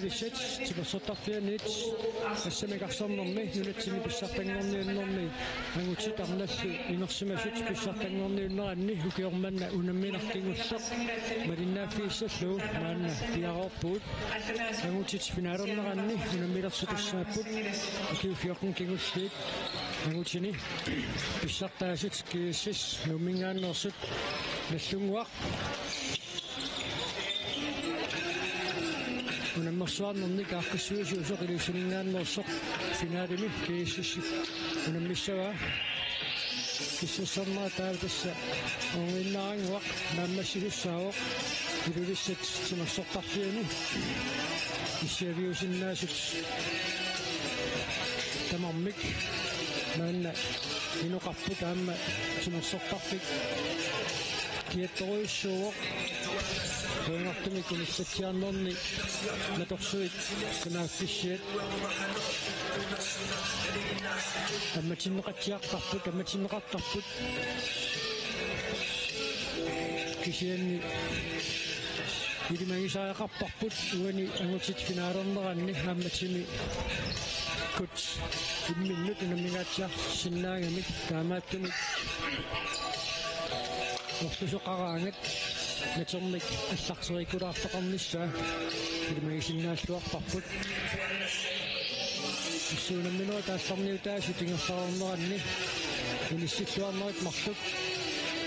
Visit, Timasotafia Semigasonmi, Unity Bisaping on the Nomi, and which it unless in Ossimasit Bisaping on the Nani, who killed men that Unamina King of Sop, but in that fish, so man, the output, and which it's been out on Rani, in the middle of the Saput, the Kyokan King of State, and which in it, Bisata Sitskis, Nomingan or Sut, the Sungwa. ونمصوان نمنيك عكسوش وزغل يسنين نصق في نادمي كيسش ونمشوا كيسش ما تعرفش وينعين وقت ما مشي الساوق يدرس تنصق فيني يسيريوس الناس تمامك من إنه قبض عم تنصق فيك كيتوي السوق ونحتمي كن الستيان نوني نتوصيت كنا فيشيت أما تنقط يقطفت أما تنقط طفت كيشيني إذا ما يساعد قطفت واني أنا تيت في نارون مغني أما تني كنت منك نميناتيا سنة يمك كاماتني وخصوصا قرانك نتمنى الشخص يكون أفضل نشأ لما يصير الناس لوقت طفل يصير منو تاسمني وتاسي تنصار ناني ونسيت والله مخطط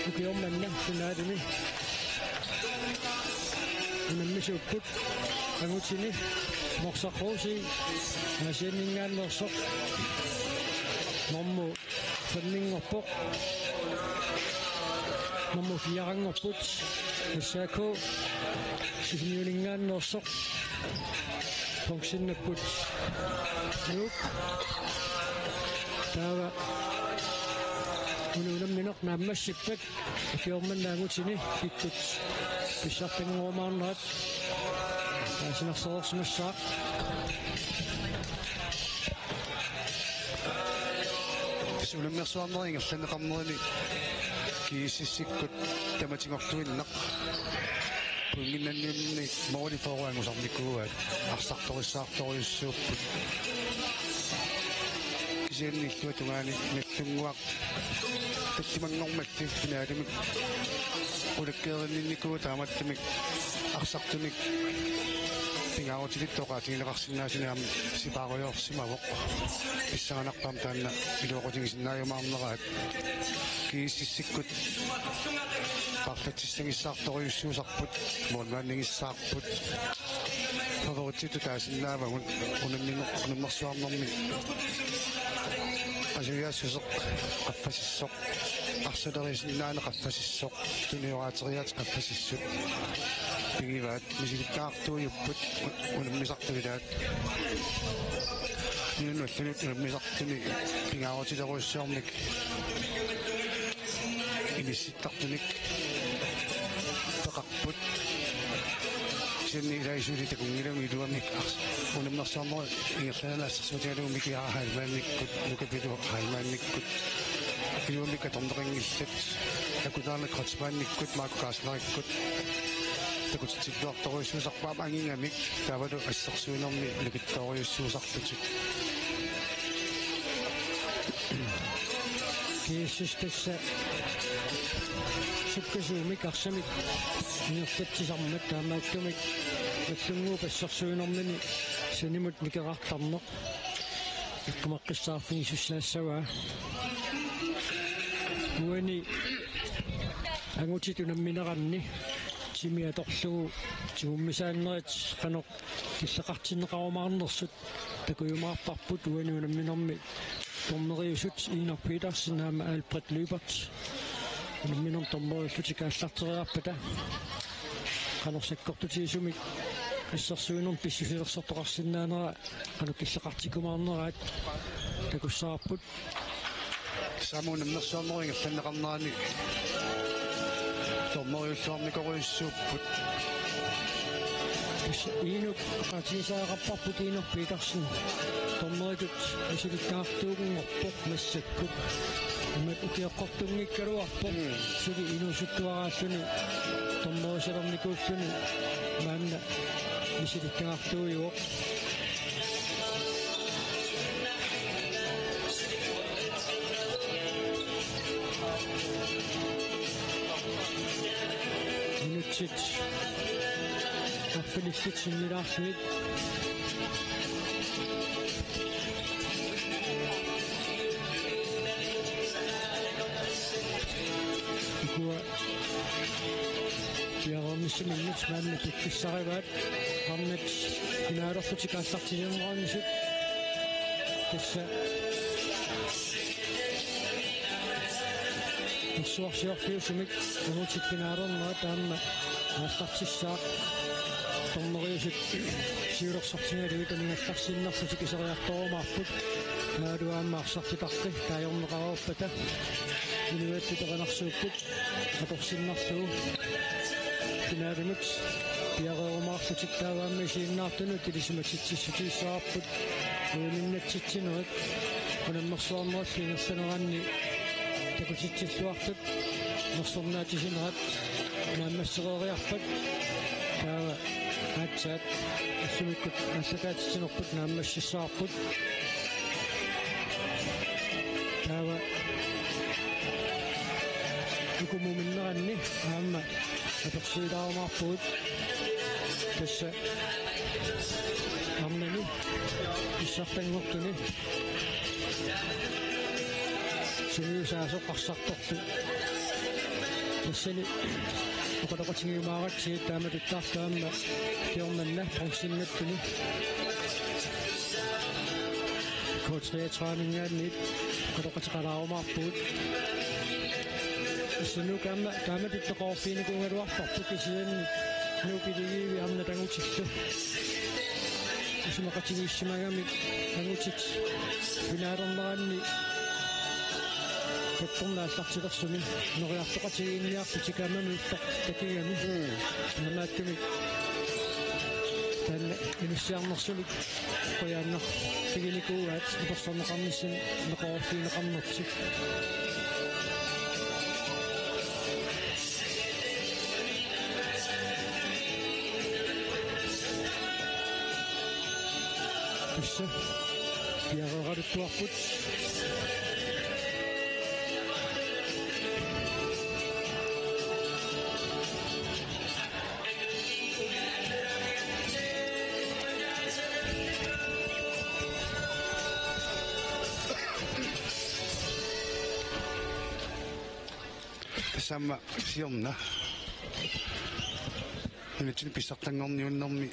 وكيوم منا في نادمي ونمشي وكت أموتني مقصد خوشي عشان نعمل مقصد نمو فنين وفق نمو في يعن وفق الساكو سيفنيولينغان نوسق فونكشن نبوت نوك تاوا ونولم منك نمشي بك في يوم من نموتني كيكوت بشاطين ومانات عشان نصوص مشاق سولم نصوص نايم عشان نقمني كيسيسيكوت تماتين وقتوين نق ومنني مولي فوق مصدقوا أخسقطوا السوق كزيني كوتواني مثل وقت تتمنى نومك في نادمك ولكنني كوت عملتمك أخسقتمك tinggal cerita kau tinggal kasihnya sini am si bagoyo si mabok bisa anak pamtan na itu kau tinggal sini ayo mam nakat kisi sikut pakai sistem isak toh isu sakput modal ning isak put kalau cerita kasih na bangun unum masuk nomi aja susuk kafas sok asal dari sini na kafas sok tuh wajar kafas sok tinggibat masih kartu yuput unum misak tuh dat ini nulis misak tuh ni tinggal cerita kau siomnik ini sitak tuh nik takaput sini dari suri tekungiram itu amik unum nasamo ingat saya lah sesuatu yang mikir hal manik bukan itu hal manik itu mikir tentang iset aku dah nak khasban ikut mak kaslah ikut takut cipta tahu susah apa angin amik tapi tu asal sunam ni lebih tahu susah tu Yesus Kristus Sukkesuumi karsamik nirtatti sarmat taamaattumik аллунгуу пассарсуинэрмини санимут микерартарнеқ иккумаққиссаарфини суслаассаваа уани ангутитунамминеранни тимиаторлугу тигуммисааннерит қанеқ киллеқартиннеқарумаарнерсут такуйумаарпарпут уани унамминерми тормериусут Inger Petersen наама Albert Lübert унамминер тормериуллути кааллартериарпата qanорсаккортутиисумик ассерсуинерм писсифилерсортоқарсинаанера ану киллеқартикумаарнераат такуссаарпут самуунамнерсуарнеринга фаннеқарнерани тормериуллуарникоруиссууппут инук qatiisaaqqarparput Inger Petersen тормеритут асиликкаартуугунгорпоқ массаккут имат укиаққортунгиккалуарпоқ сули инусуттуарааллуни Tommoiserornikuussuni maanna isitikkaartuujuuq minutsit affilissit sinnilaarsimit ikua Piarornissuminnut maanna pikkissarivaat qarnat finaalorfutikaassartiliumeraannisut tassa Suorsiorfiusumik unutit finaalornera taamma aassartissaaq torneriusut siulorsortingaluit aningallarsinnarfutik iseriartorumaarput maaluaamaarsartiparqi taajorneqaruarpata inuattutaqanarsuupput atorsinnarluu finaalumut piareerumaarlutik taavaammi isiinnaartunut ilisumatitsissutiissaarput uuninnatsitsinerit unammersuarnerat fingersaneranni takusitsilluartut nersornaatisinerat naammassereeriarpat taava aatsaat assumikut assakaatissinerput naammassissaarput taava ukumuminneranni aamma apersuilaarumaarpugut tassa arnani issartangortuni suniusaasoqarsartortu tassani uqaloqatingiumaaratsi taamatuttaartaamma tiornanna pronsinnattuni kotriatraaningaanniit uqaloqatiqalaarumaarpugut sunnukamma taamatutteqorfiinikuungaluarparpu kisianni nuupiligiivi arna tangutillu isumaqatigiissimagami tangutit finaalorneranni tattornaassartilersumi noriartoqatigiinniarputikamami takigami namaattumi taanna inussiarnersumik qoyaanner tiginikuugaat ipersorneqarnissin neqorfiineqarnertik tassa piareeraluttuarput Samma sionna. Nyt sinne pistaqtangorniunnermi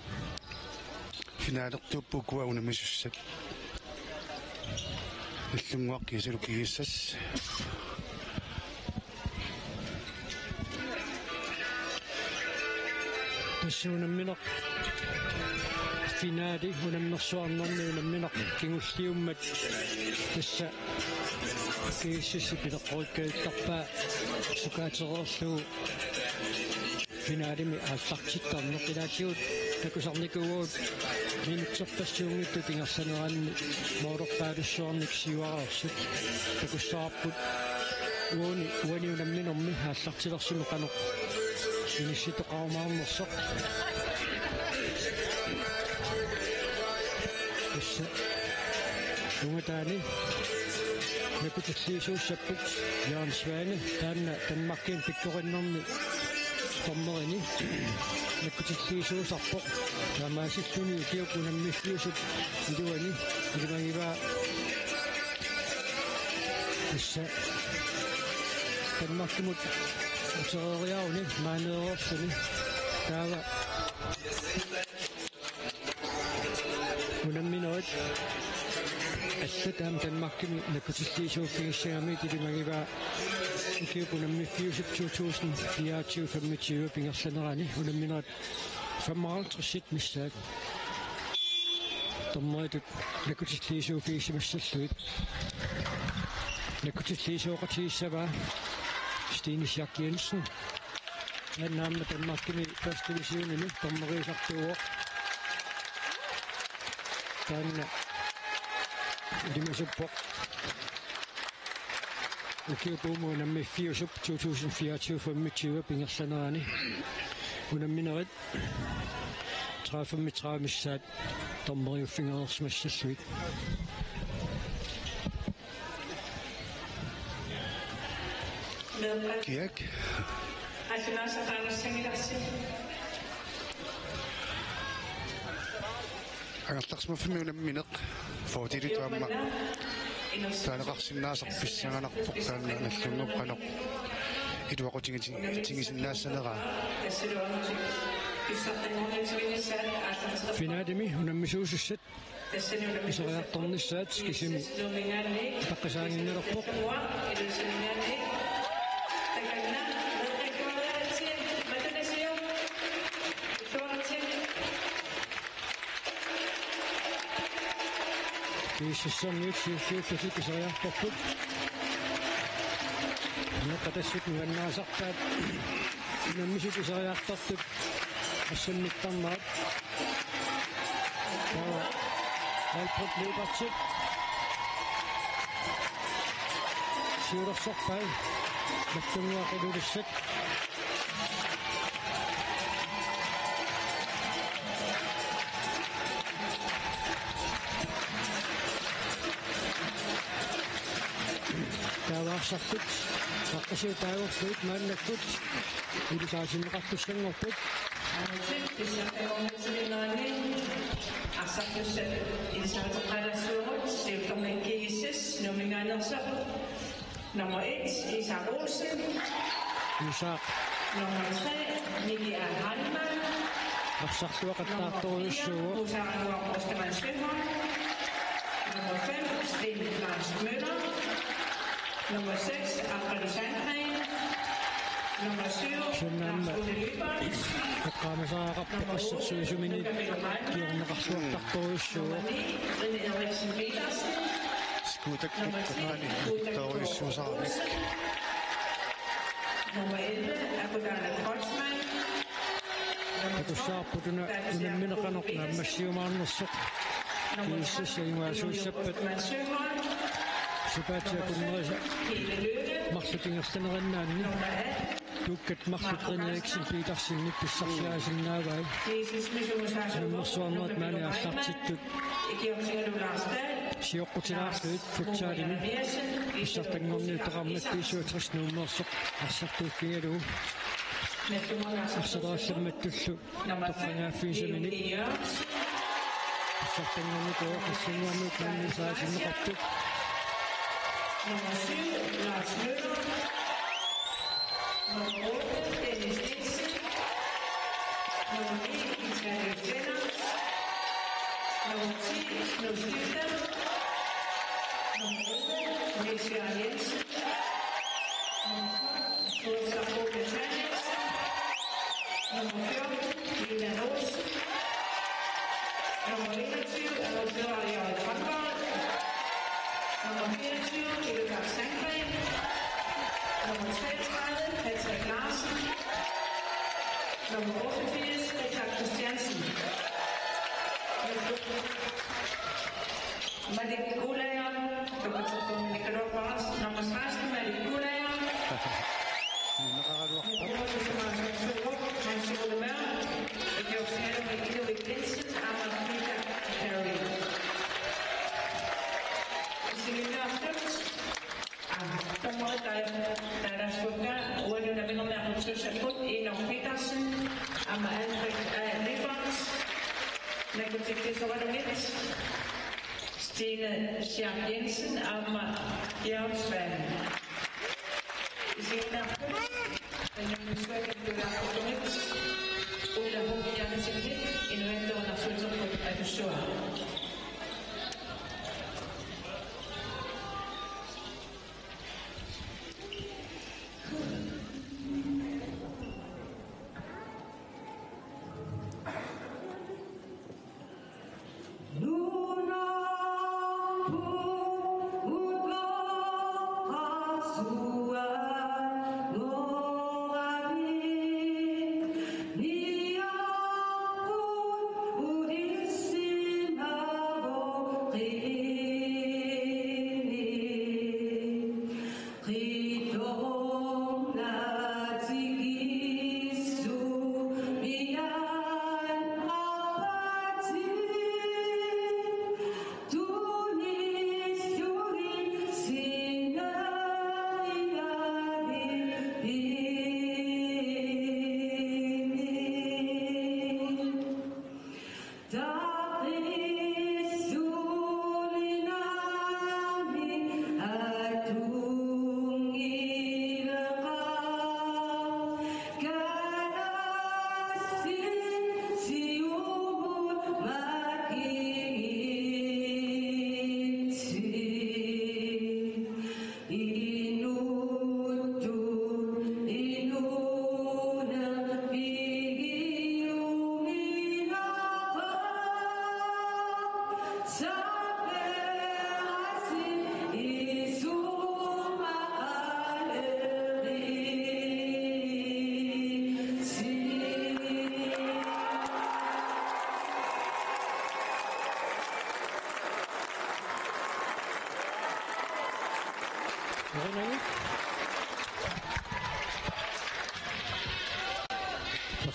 finaalertuuppuukua unamisussat. Illunguaqqiisalukigissas. tassuunammineq finaali unammersuarnerni unammineq kingulliummat tassa kiississi pileqqorikkaittarpaa sukaatereerluu finaalimi aassartittarneq ilaatigut takusarnikuugut minutserpassuungittu tingersaneranni moororpaalussuarnik siuararsut takussaarput uani unamminermi aassartilersunu qanoq inissitoqarumaarnersoq tassa ungataani nakutissiisuussapput Jaan Svaane taanna Danmarkin pikkorinnermi tornerini nakutissiisuusarpoq taamaasilluni kiukunammifiusut iluani ilimagivaa tassa Danmarkimut utereeriaruni maaneereerluni taava unamminerit assataam Danmarkimi nakutissiisuuffigissigamii ilimagivaa kiukunammifiusut 2024 pingersanerani unamminerat 55 missaat torneritut nakutissiisuuffigissimassalluit nakutissiisuoqatiissavaa Stine Schack Jensen naamma Danmarkimi første divisionini torneriisartuuoq taanna ilimasupoq Ukiupumu nammi fiusup 2024 25 pingersaneraani unamminarit 30 missaat tormeriuffingerersmassassuit Kiek Angertarsmaffi unammineq footili tuamma taaleqarsinnaasarpissanganarpoq taannallungup qanoq ituaqutigisinnaassanera finaadimi unammisuusussat iseriartornissaat kisimi taqqisaaginnererpoq Kiissassamniut siuffasik iseriartorput neqqatassut nuannaasarpaat unammisut iseriartortut assammittarnaat alput liipartit siulersorpai naffunguaqululissat Taawarsartut qaqqasu taawarsuut maannakkut ilisaasinneqartussangorput Arsartussat ilisaateqqalassuurut siuttormakkigissis numingaanерсaq nummer 1 Isa Olsen Isaaq nummer 3 Miki Halman arsartuaqattaartoruussuugu Ostermann Schönholm nummer 5 Sten Lars Møller nummer 6 April Sandgren nummer 7 Lars Ole Lybert qaamasaaqarpaqassarsuusumini kiorneqarsuartartoruussuugu René Eriksen Petersen skuutakkiqqaani ittaruissuusarnik nummer 11 Akodana Kreutzmann takussaarputuna unammineqanorna massiumaarnersoq kiissassainguasuussappat supaatiakunnerisa marsutingertanerannaanni tukkat marsutrineriiksin piitarsinnik pissarsiaasinnaavai nummersuarnerat maani arsartittut siоққутилаарсуит футсаалими иссартангорниутеқармат пиисуутэрс нууммерсоқ ассартууффигалуу арсадарассамматтуллу тоққангааффиисаминик иссартангорникоо қиссингуарнуут мааннисаасиннеқартук nummer 7 Lars Møller nummer 8 Dennis Nielsen nummer 9 Italius Lennart nummer 10 Knud Stifter nummer 11 Niels Jørgen Jensen nummer 12 Gustav Bogatanis nummer 14 Milan Olsen nummer 21 Another Jørgen Frangaard nummer 24 Edgar Sandgren nummer 33 Patrick Larsen nummer 88 Richard Christiansen Malik Gulager nummer 16 Malik Gulager Hans Ole Mør Georg med Idorik Jensen Ahmad Peter Harry der slukker ordene der vinder med at få Enoch Petersen Amma Alfred Lefert Nakotek Sovadovic Stine Schack Jensen Amma Bjergsvand I senere den nye svække blev Sovadovic Ulla Håge Jansen Litt Inventor under Sultan på Redusør Luna,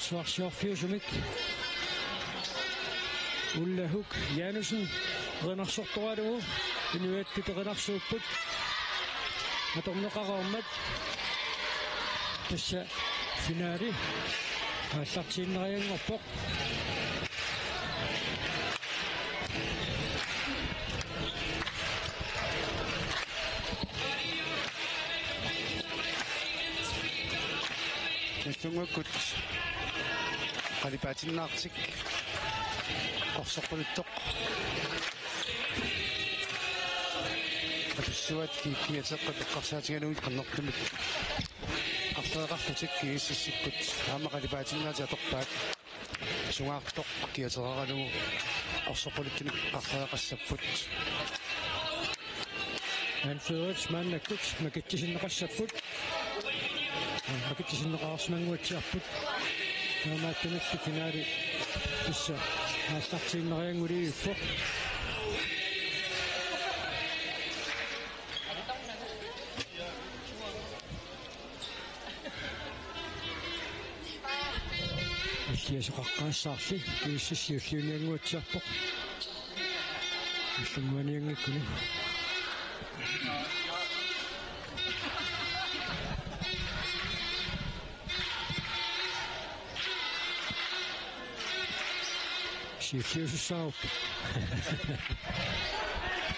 Forsvarsjordfyrsumik. Ulla Huk Janussen Renarsortoadu Inuit Renarsupput Atomnoqaqarmat Tassa finaali аллартииннериангорпоқ Nestungakut qalipaatinnaartik qorsoquluttoq атуссуат киатеққат эққарсаатигануит қаннортумик артеқартутик кииссиссиккут аамақалипаатиннаати аторпаат сунгаартоқ киатераранугу орсоқулуттуник артеқассаппут анферс маннаккут макитсиннеқассаппут макитсиннеқарсмангуатсиарпут наамааттунакки финаали тисса ааллартииннериангулииппоқ Сиасоқаққаассаарли кииссиссиуллиуниангуатсиарпоқ иллунгуаниангиккуни сиуллиусуссаарп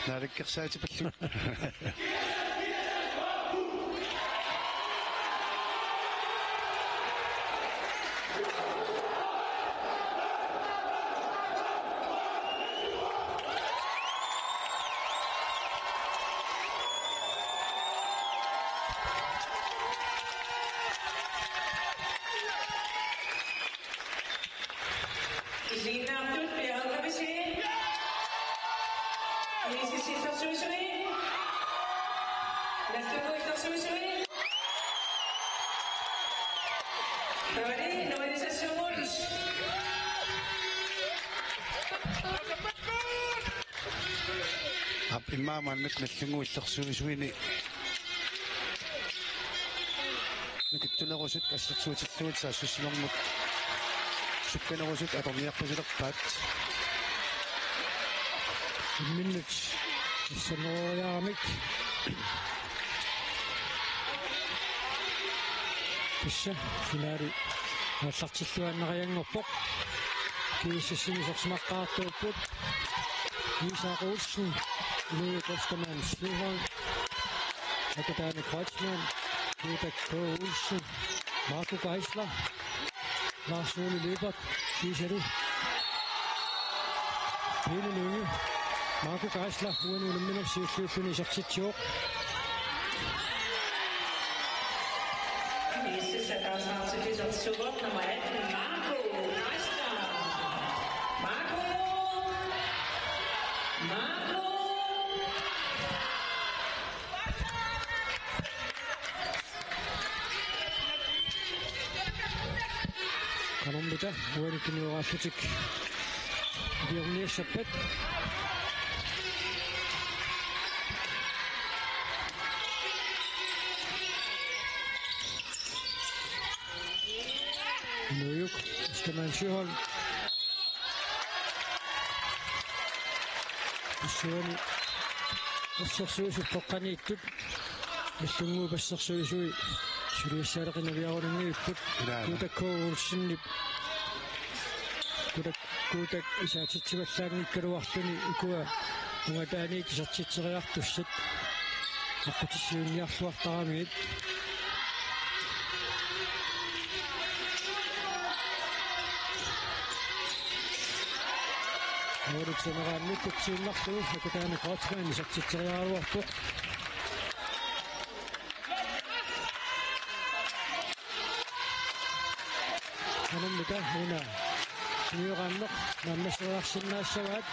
наликкерсаатипаллу имаамаан митллунгу иллерсуисуини никиттунерусут ассерсуутиллуут саассуссинэрмут сукканерусут аторниарпусилерпаат минут иссанериарамик писса финаали аллартиллуаннериангорпоқ кииссисимисерсимаққаартууппут Isaac nu Kostermann Slivholm, Akadane Kreutzmann, Peter K. Olsen, Marco Geisler, Lars Ole Lebert, Giselle, Pelle Lønge, Marco Geisler, uden under minder sig finisher til Tjok. Næste sætter sig til det som super nummer 18, Marco Geisler. Marco! Kanonluta, vuorikin jo asutik. Diomniessa pet. Nujuk, Kostermann Sjöholm. Suoni assarsuusut poqqaniittut иллунгуу пассерсуисуи сулиассаалеқинариаруннииппут кутаккоорулсиннип кутак исаатитсиваллаангиккалуартуни икуа унгатаани кисартитсериартуссат аққутиссиунниарлуартарамигит Olet sen nyt tsinnahtuu, että tänne Kreutzmann isartitseriaaruarpu. Hanon mitä minä nyyrannok nammassuarsinnaassavat.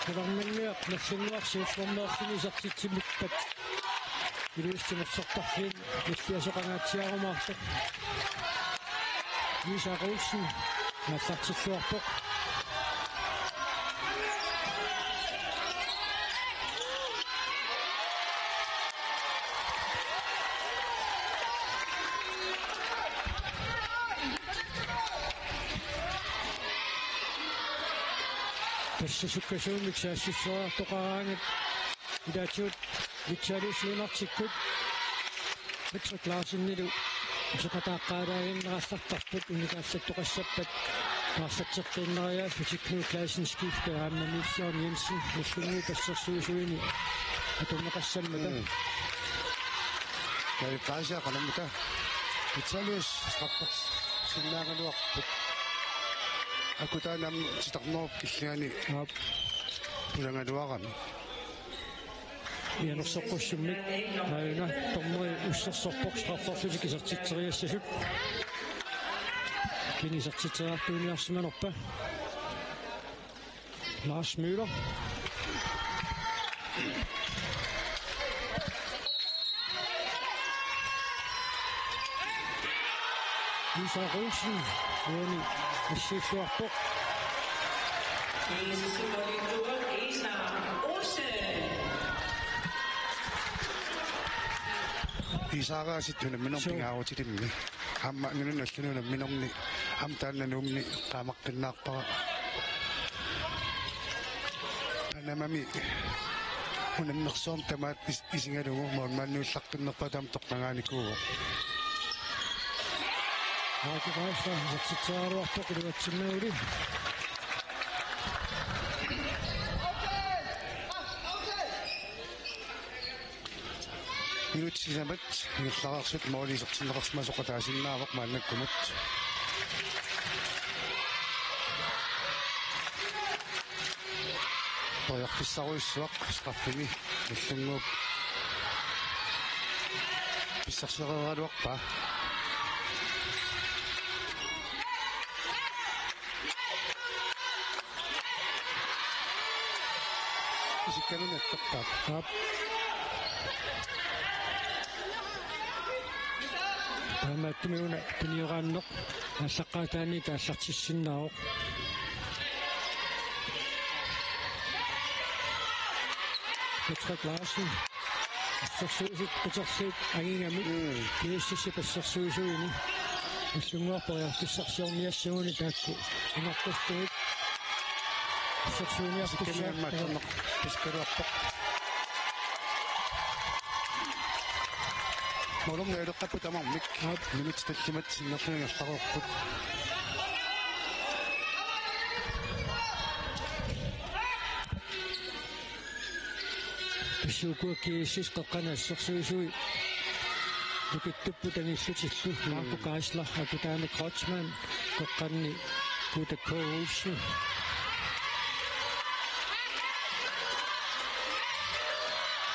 Kadarmanniaq nassinnuarsiusformaarfini isartitsimikpat. Iluistinersortarfin illiasoqanaatsiarumaartak. Isaac Olsen аллартиллуарпоқ Pessasukkasun miksaassussora toqaraangat idaatsuut vitsaaliusluunartikkut Patrick Larsen-nilu usaqataaqqaalaagиннерассартарпут уникаассаттоқассаппат таарсатсертииннериаа футикну классенскифте ааммамиссиорн Jensen муслуни пассерсуусуини атуннеқассаммата кай паажа канамта vitsaalius сарпат синнаагалуарпут акутаанам ситарнооп иллиани пулангалуарами Janussoqqussummik aina tommoi ussarsorpoq straffarsutik isartitseriassasut kinisartitseriartuuniarsimanorpa Lars Müller Lisa Rosen uani assisuarpoq Isaagasituna minorpingaarutilimmi amma ngununallununa minorni amtaannanuumni qaamaqqinnaarpara anamami unannersoom tamaat isingalugu maannuullaqqinnerpatam toqqangaanikuugu Aakavaista zatsitsaaruarpoq iluatsimmauli Minutisamat illaraqsut moolisertinneqarsmasoqataasinnaaroq maannakkumut Toyarpissaruissuaq sqaffimi allunguup pissarsereraluarpa isikkanunattarpaap Taamaattumiuna piniорааннеқ аллаққаатаани тааллартиссиннаароқ Patrick Larsen ассерсуусит патерсиит агингами кииссисси пассерсуусуини аллунгуарпариартиссарсиорниассагуни таакку инартуссуит ассерсууниартуссааммаатторнеқ пискалуарпоқ Молонга эдоққаппут амармик минут таллимат синнерлунгерларорпут писсуукуаккииссис қеққанассерсуисуи лукиттуппут аниллутиллу Марко Гайслер акутаани Крочман қеққанни Кута Коулсен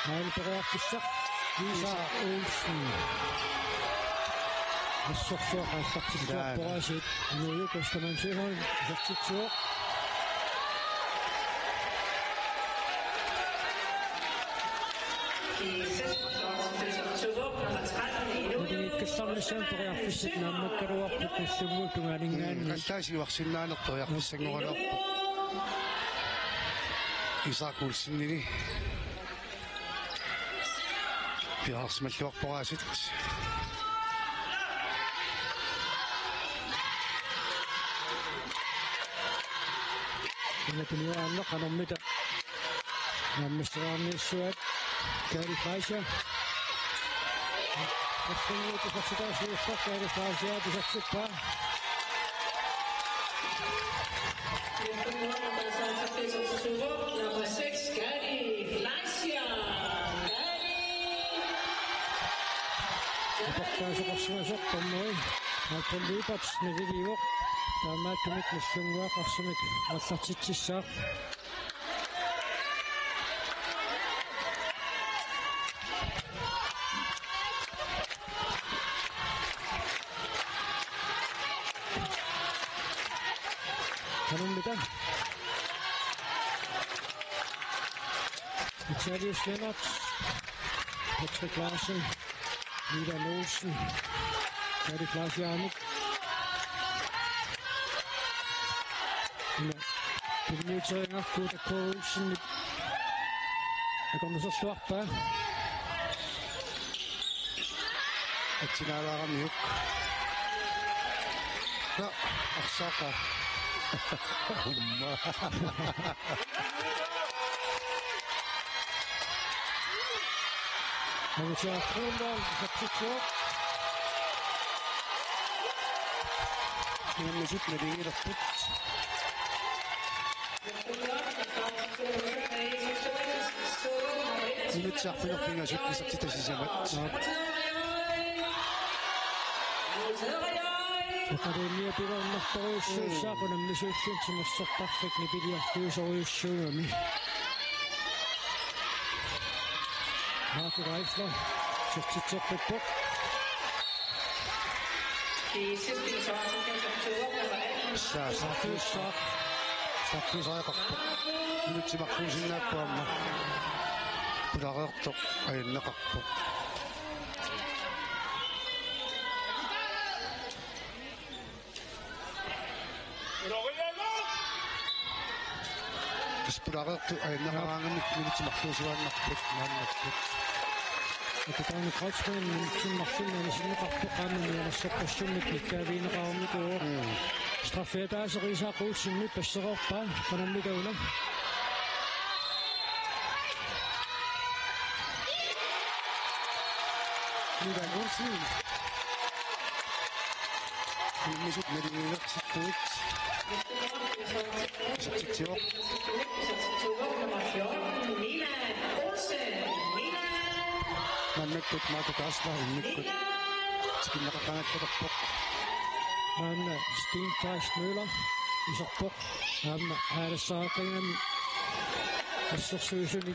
Айлпериартиссақ Lisa Olsen. Assessor allaqtillуарпорасит нуйу костамансихон зартитсуоқ киссарлисаанториарфиссит нааммаккалуарпут куссугуу тунгаалингаанни аллаасиуарсиннаанерториарфиссангораларпут Lisa Olsen-нини пиарсмаллуарпорасит Например, каноммита наммистераарниссуат Кэри Файшер Аскэнууту фаситаасиуссақ Кэри Файшер тусатсиппа Nummer 6, Kæri Fleischer. Апартаасоқарсимасоқ томмой алпаллиипат навигиуоқ таамааттумик нассунгуақарсумик аллартитсissaaq кануммита Vitalius Lennart Patrick Larsen Lida Olsen Kæri Fleischer Pimmiuteringer Kota Koulsen Der kommer så svart på Atsinaalaarammiuk Na arsaaqa 자, 크롬발 잡혔죠? Yung mesut na din ilapot. Minut siya pinapingasot isa kita si Zamat. Akademia piran nahtaruissuussa kun missuussiinsimassa taffekni piliartuusoruissuugami. Marco Reisler, Sitsitseppeppok. Saattuusaa kappok. Minut si makkuusin näppuamma. Pudaqeqtoq ayinnaqarpoq. Pudaqeqtu ayinnaqaraangamik minut si makkuusuannarput naannaqput. Akitaani Kreutzmann minutsimmarsunni sinneqarpoqaamini anassappassumnik nikkaaviineqarumikuuq. Straffeetaaserisaaquussinni passeqorpaa qanammikauna. Midan Olsen. Mesut na din ilapsittuut. Sitsitsioq. Mannekkut Marco Kasla innikkut. Sikin nakakangakkatarpoq. Anna Steen Preismøller isarpoq aamma aalassaaqingami assersuusuni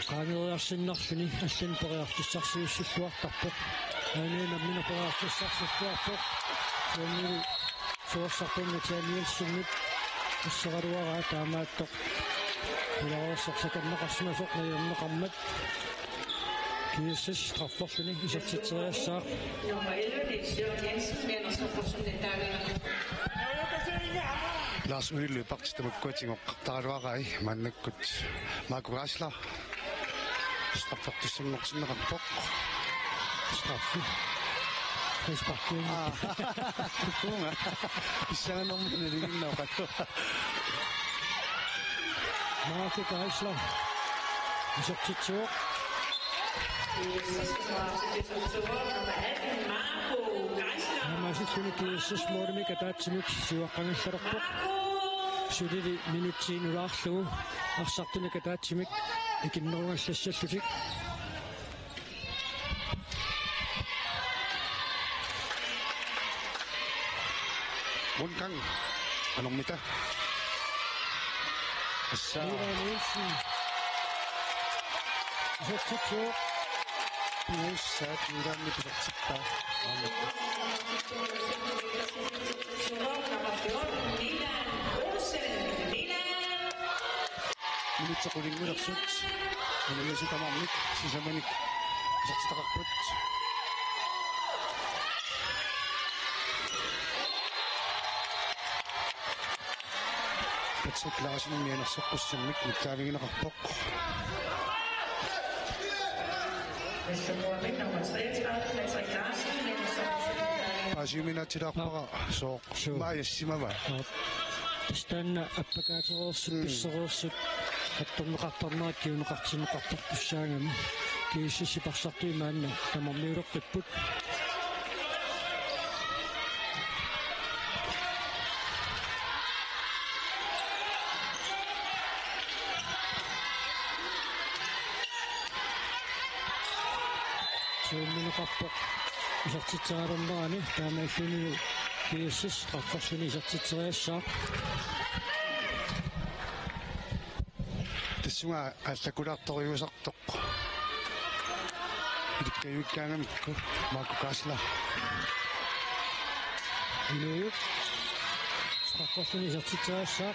qaaneriarsinnarluni аллан периартиссарсиуссуллуартарпоq aanuuna mina perиартиссарсуллуарпоq суумили суорсарпунна таамиалсуммит ассераруараа таамааттоq илаорсарсаканнеқарсимасоқ наиернеқармат Kiitos, trafforluni isartiteriassаа. Lars Ulille paktistamukkuatingoq taaluaqai mannakkut Marco Kasla. Straffartussanngorsinneqarpoq. Straffi. Frisparking. Kunga. Pissanganormu naliginnaaqattu. Marco Kasla. Isartitsuoq. Намаситсуни кииссмоормик атаатсимик сиуаққангалларпоқ сулили минутсиинулаарлугу арсартуник атаатсимик икиннеругаллассаллутик Munkang anong mita? Asa Nielsen Isartitsuoq Piusat nidan ni pisaksikta. Minut sa kuling mo naksut. Ano yung si Tamamnik, si Zamanik. Pisaksiktakakput. Patsik lakas ng niya naksukos sa mik. Nagkabing nakakpok. Asjuminatsidaqpaqa sooq maayassimaga Станна аппакаатеруурсут писсеруурсут аттэрнеқартарнаат киунеқартинеқартарпуссаагами кииссисипарсартуимаанна тамарниулерпиппут суумминеқарпоқ исартитсаарернерани таамааллуни кииссис qarfarluni исартитсериассаа Tessunga allakulaartoriusartoq ilikkajuikkaangamikku Marco Kasla инуйук qarfarluni исартитсериассаа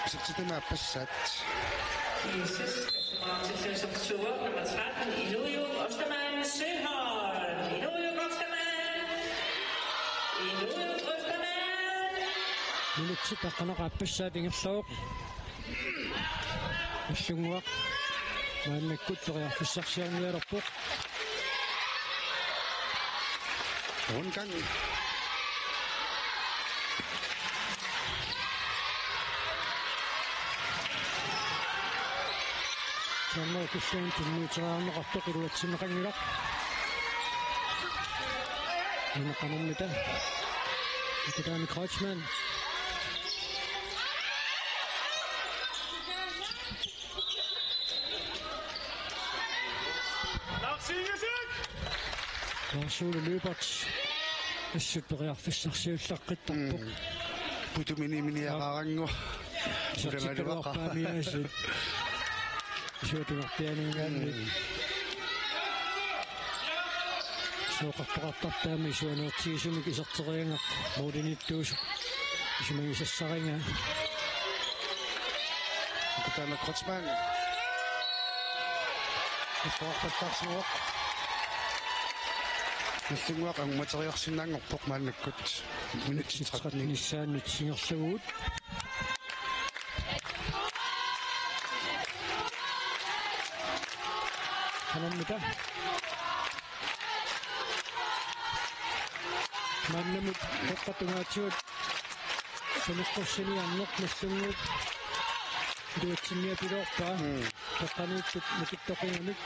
Sitsitama passat Nummer 13, Inuyo Ostermann Søholm. Inuyo Ostermann. Inuyo Ostermann. минутси таққанеқарпассаат ингерлауоқ аллунгуақ мааннаккут ториарфиссарсиарниалерпоқ Rungang. Sanoo kussuuntunni traarneqartoqiluatsinneqangilaq Naqanummita Itaani Kreutzmann Larsule Løbert Assutperiarfissarsiullaqqittarpuq Putumini-miniaqarangu Sartikkaluarpaamiaasut Suutunarpianingaanni Suoqartoqartartaami suanuertigisumik iserteriangaq moodinittuusu isumagisassaringa Kutana Kreutzmann Isportartarsuoq Nussinguaq angmateriarsinnaangorpoq maannakkut minutitratni nissaannut singerluguut Hanammita Mannamut eqqatungaatigut saneqqorсиниарнеқ нассунгуут дуатсинниапилоорпаа таққанууттут мукиттоқингамик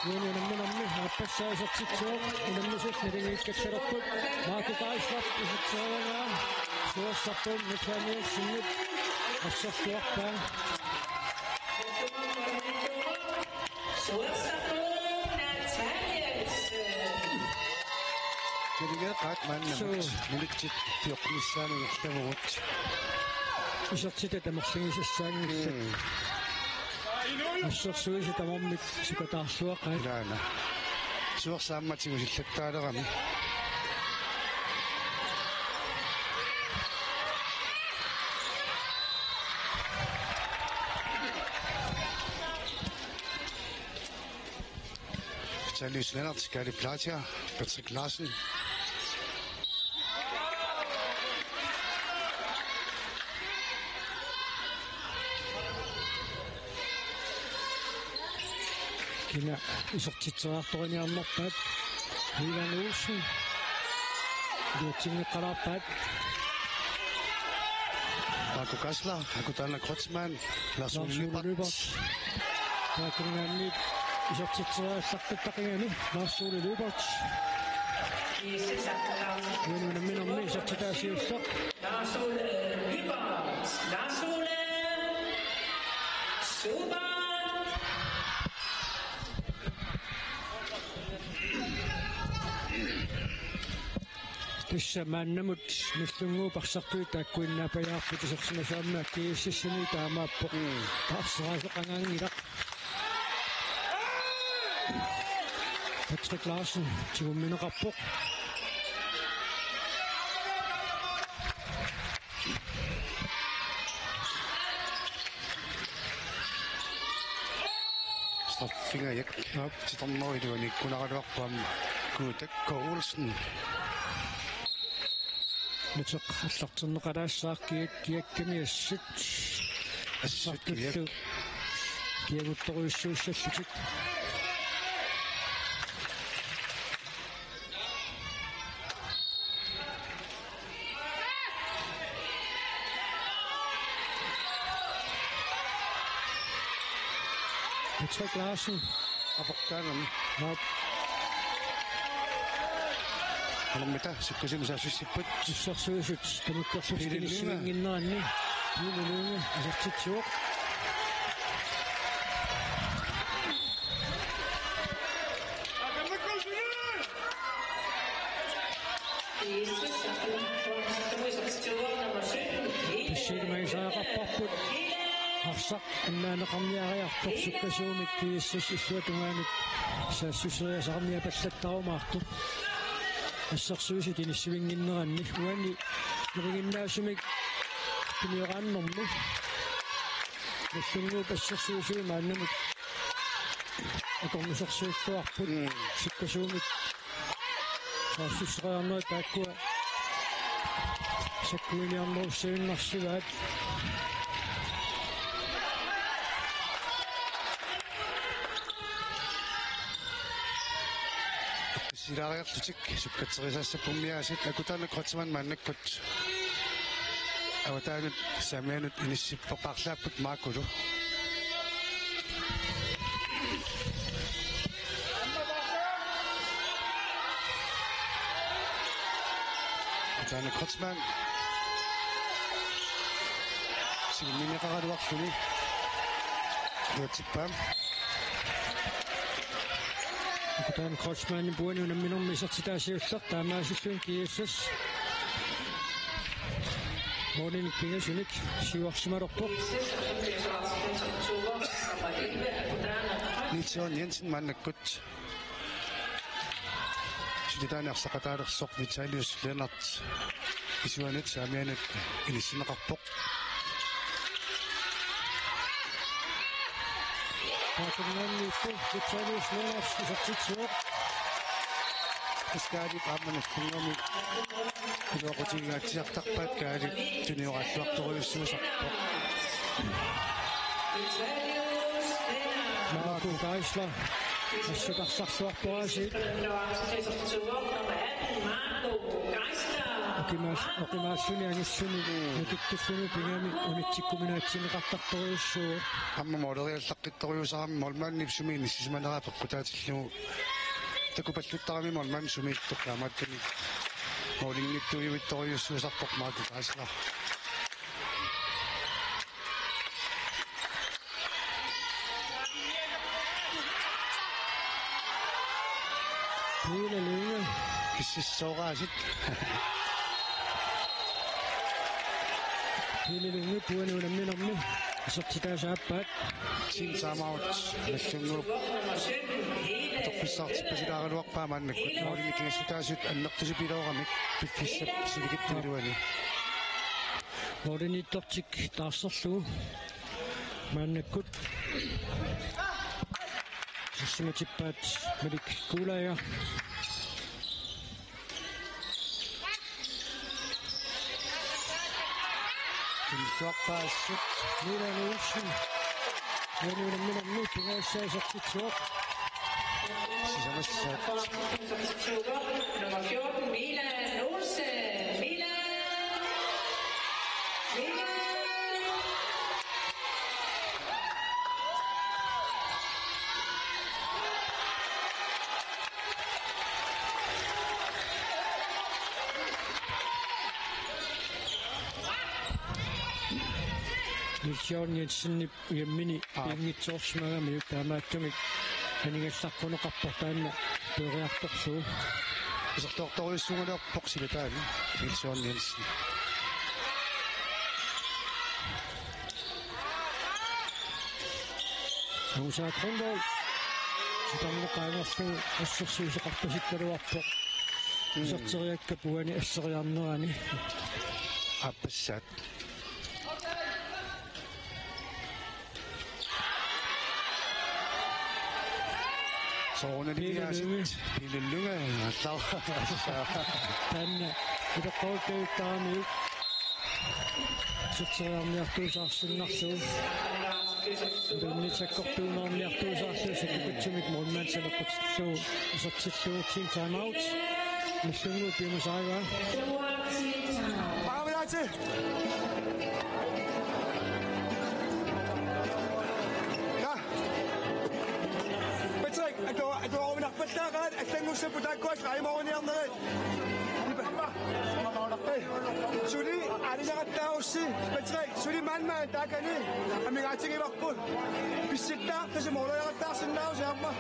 Nammi happassaasortitsuuq unammusut nilingikkatsaraput maakutaaislap isutsuarangaa suassarpun mitsaaniussinnut assartuarpaa Niligeqaat maannamut minuttit tioqmissaanungerlavugut isartita tamerlingisassaangissat Assarsuisi tamommit sikataarluaqqa ilaana suorsaammatsingu sillattaalerami Charles Lennart Skadi Platia Patrick Larsen Kina isortitserartoriarnerpat Ivan Olsen duatsinneqqalarpat Marco Kassler Akutana Kreutzmann Larsule Løbert Taakerngaannit isortitseraassartattaqingani Larsule Løbert Nuunamminermi isortitaasiussaq Larsule Løbert Larsule Super Tissamannamut nillunguuparsartui taakkuinnaapajаарput isersimasaamma kiississani taamaappoq taarseraasuqangaangilaq Patrick Larsen tigummineqarpoq Stoffingerik titorneriluani kunaraluarpuam Kuutakko Olsen Nutaq аллартэрнеқалаассаақкиак киаккамиассут ассартуллу киагутторуйссууссаллутик Patrick Larsen апортаанами Alamita sukkusimsaasussippat Sussarsuusut tamukkersustinissuinginneranni Piilulunga asartitsuoq Pissigimaisaaqqarparput Arsaq annaaneqarniariartoq sukkasuumik kiissas issuatungaanut saassuseriasaqarniapallattarumaartu Assarsuusit inissuinginneranni uanni neriginnaasumik piniорааннэрму нассунгуу пассарсуусуи мааннамут акормусарсуиттуарпут суккасуумик Saassusseriarnua taakkua sakkuiniarnerussiunnarsivaat Silariartutik sukkaterisassapummiaasit akutaana Kreutzmann mannakkut awataanut samianut inissippaqarlaapput maakulu awataana Kreutzmann silminneqaraluarluni luatippaam Kuten Kreutzmannin puolinen minun mielestä tämä syksyn kiisas. Monin pingesunik siuaksimarokko. Nitsion Jensen mannakkut. Sylitaanersaqataalersoq Vitalius Lennart. Isuanit saamianut inissimeqarpoq. Vitalius Lennart sisaqsitsuoq. Kaskaalit aammanakkungermi iluaqutigigaatiartarpaat kaalit tunioralluartoriussuusarpoq. Marco Geisler assaqarsarsuarporaasiit. Okimaassuni anissuni nutiktussuni pingami unitsikkuminaatsineqartartoriussuu. Amma moderiallaqittoriusarami molmaanni sumi nissismaneraapekutaatillugu takupalluttarami molmaanni sumiittoqaamaattani molinngittuiuittoriussuusarpoq Marco Geisler. Piilelynge Pississooqaasit Piilelynge puanuunamminermi isartitaasaappaat siin saamaut nallunguup torfissartippasilaaruarpaa maannakkut molinnikkingassutaasut annertusipiloramik piffissap siligittuiluani molinittortik taassarlugu maannakkut sissumatippaat malik kuulaja Tuarpaassut Milan Olsen puanuunamminermi pingaissaisartitsuoq sisamassaat Nummer 14, Milan Olsen. Milan. Nitsion Jensen yemmini pingitsorsmagami taamaattumik aningassarqunoqarportaanna peoriartorsuu isartortoriussuguleerpoq silitaani Nitsion Jensen Musa Kronborg sitamneqaangerlu assersuuseqarpasikkaluarpoq isarteriakka puani asseriarnerani appassaat soorunaligiaasit pilulluga allarsaa tanna итоққоуккавиттарами сутсериарниартуусаарсиннарсуу бэннитсаккортуунаарниартуусаарсуу саккутсумик морнмаатсалеққутиллуу исертиллуу тим тайм-аут миссунгу пимусаага Павлати Ado overnappetlaget at den usse på den går fra i morgen hernede. Suli, er det der der også? Betræk, Suli mand, der kan I. Am jeg tænker mig på. Vi sidder der, så må der der sådan der så mig.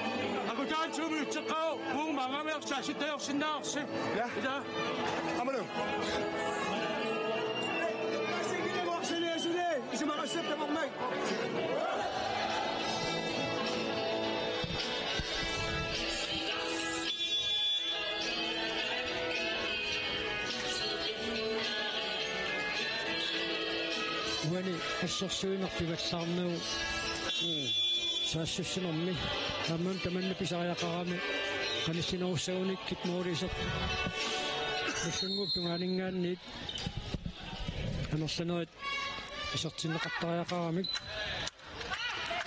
Jeg går gerne til mig til gav. Hvor mange af jer skal sidde der sådan der så? Ja. Ja. Kom nu. Suli, I skal mig sætte på mig. Uani assерсуинарпиваллаарнуу саассуссинерми амман таманна писариақарами qanisinaussagunikkit muurisat nissunguptunganingaannit anersanuit isartinneqartariaqaramik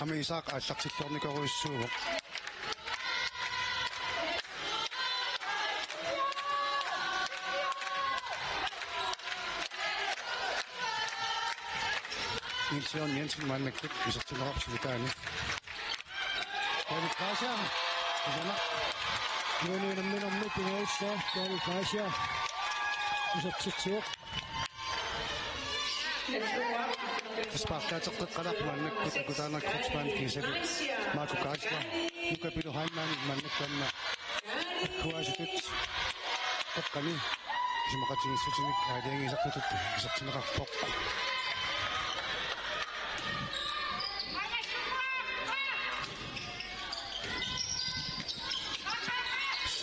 ами исаақ ааллартиллорникоруиссууво Nilsson Jensen mannekkit isartinneqarsilutaani David Kasia isana nuunuunamminermi pinguussa David Kasia isartitsiuq Spartaatseqqeqqalaq mannekkut akutaana Kroksman kiisali Marco Kaasla Luka Pilo Heinman mannekkanna akkuasutut eqqani simaqatigissutimik aaliangisartutut isartineqarpoq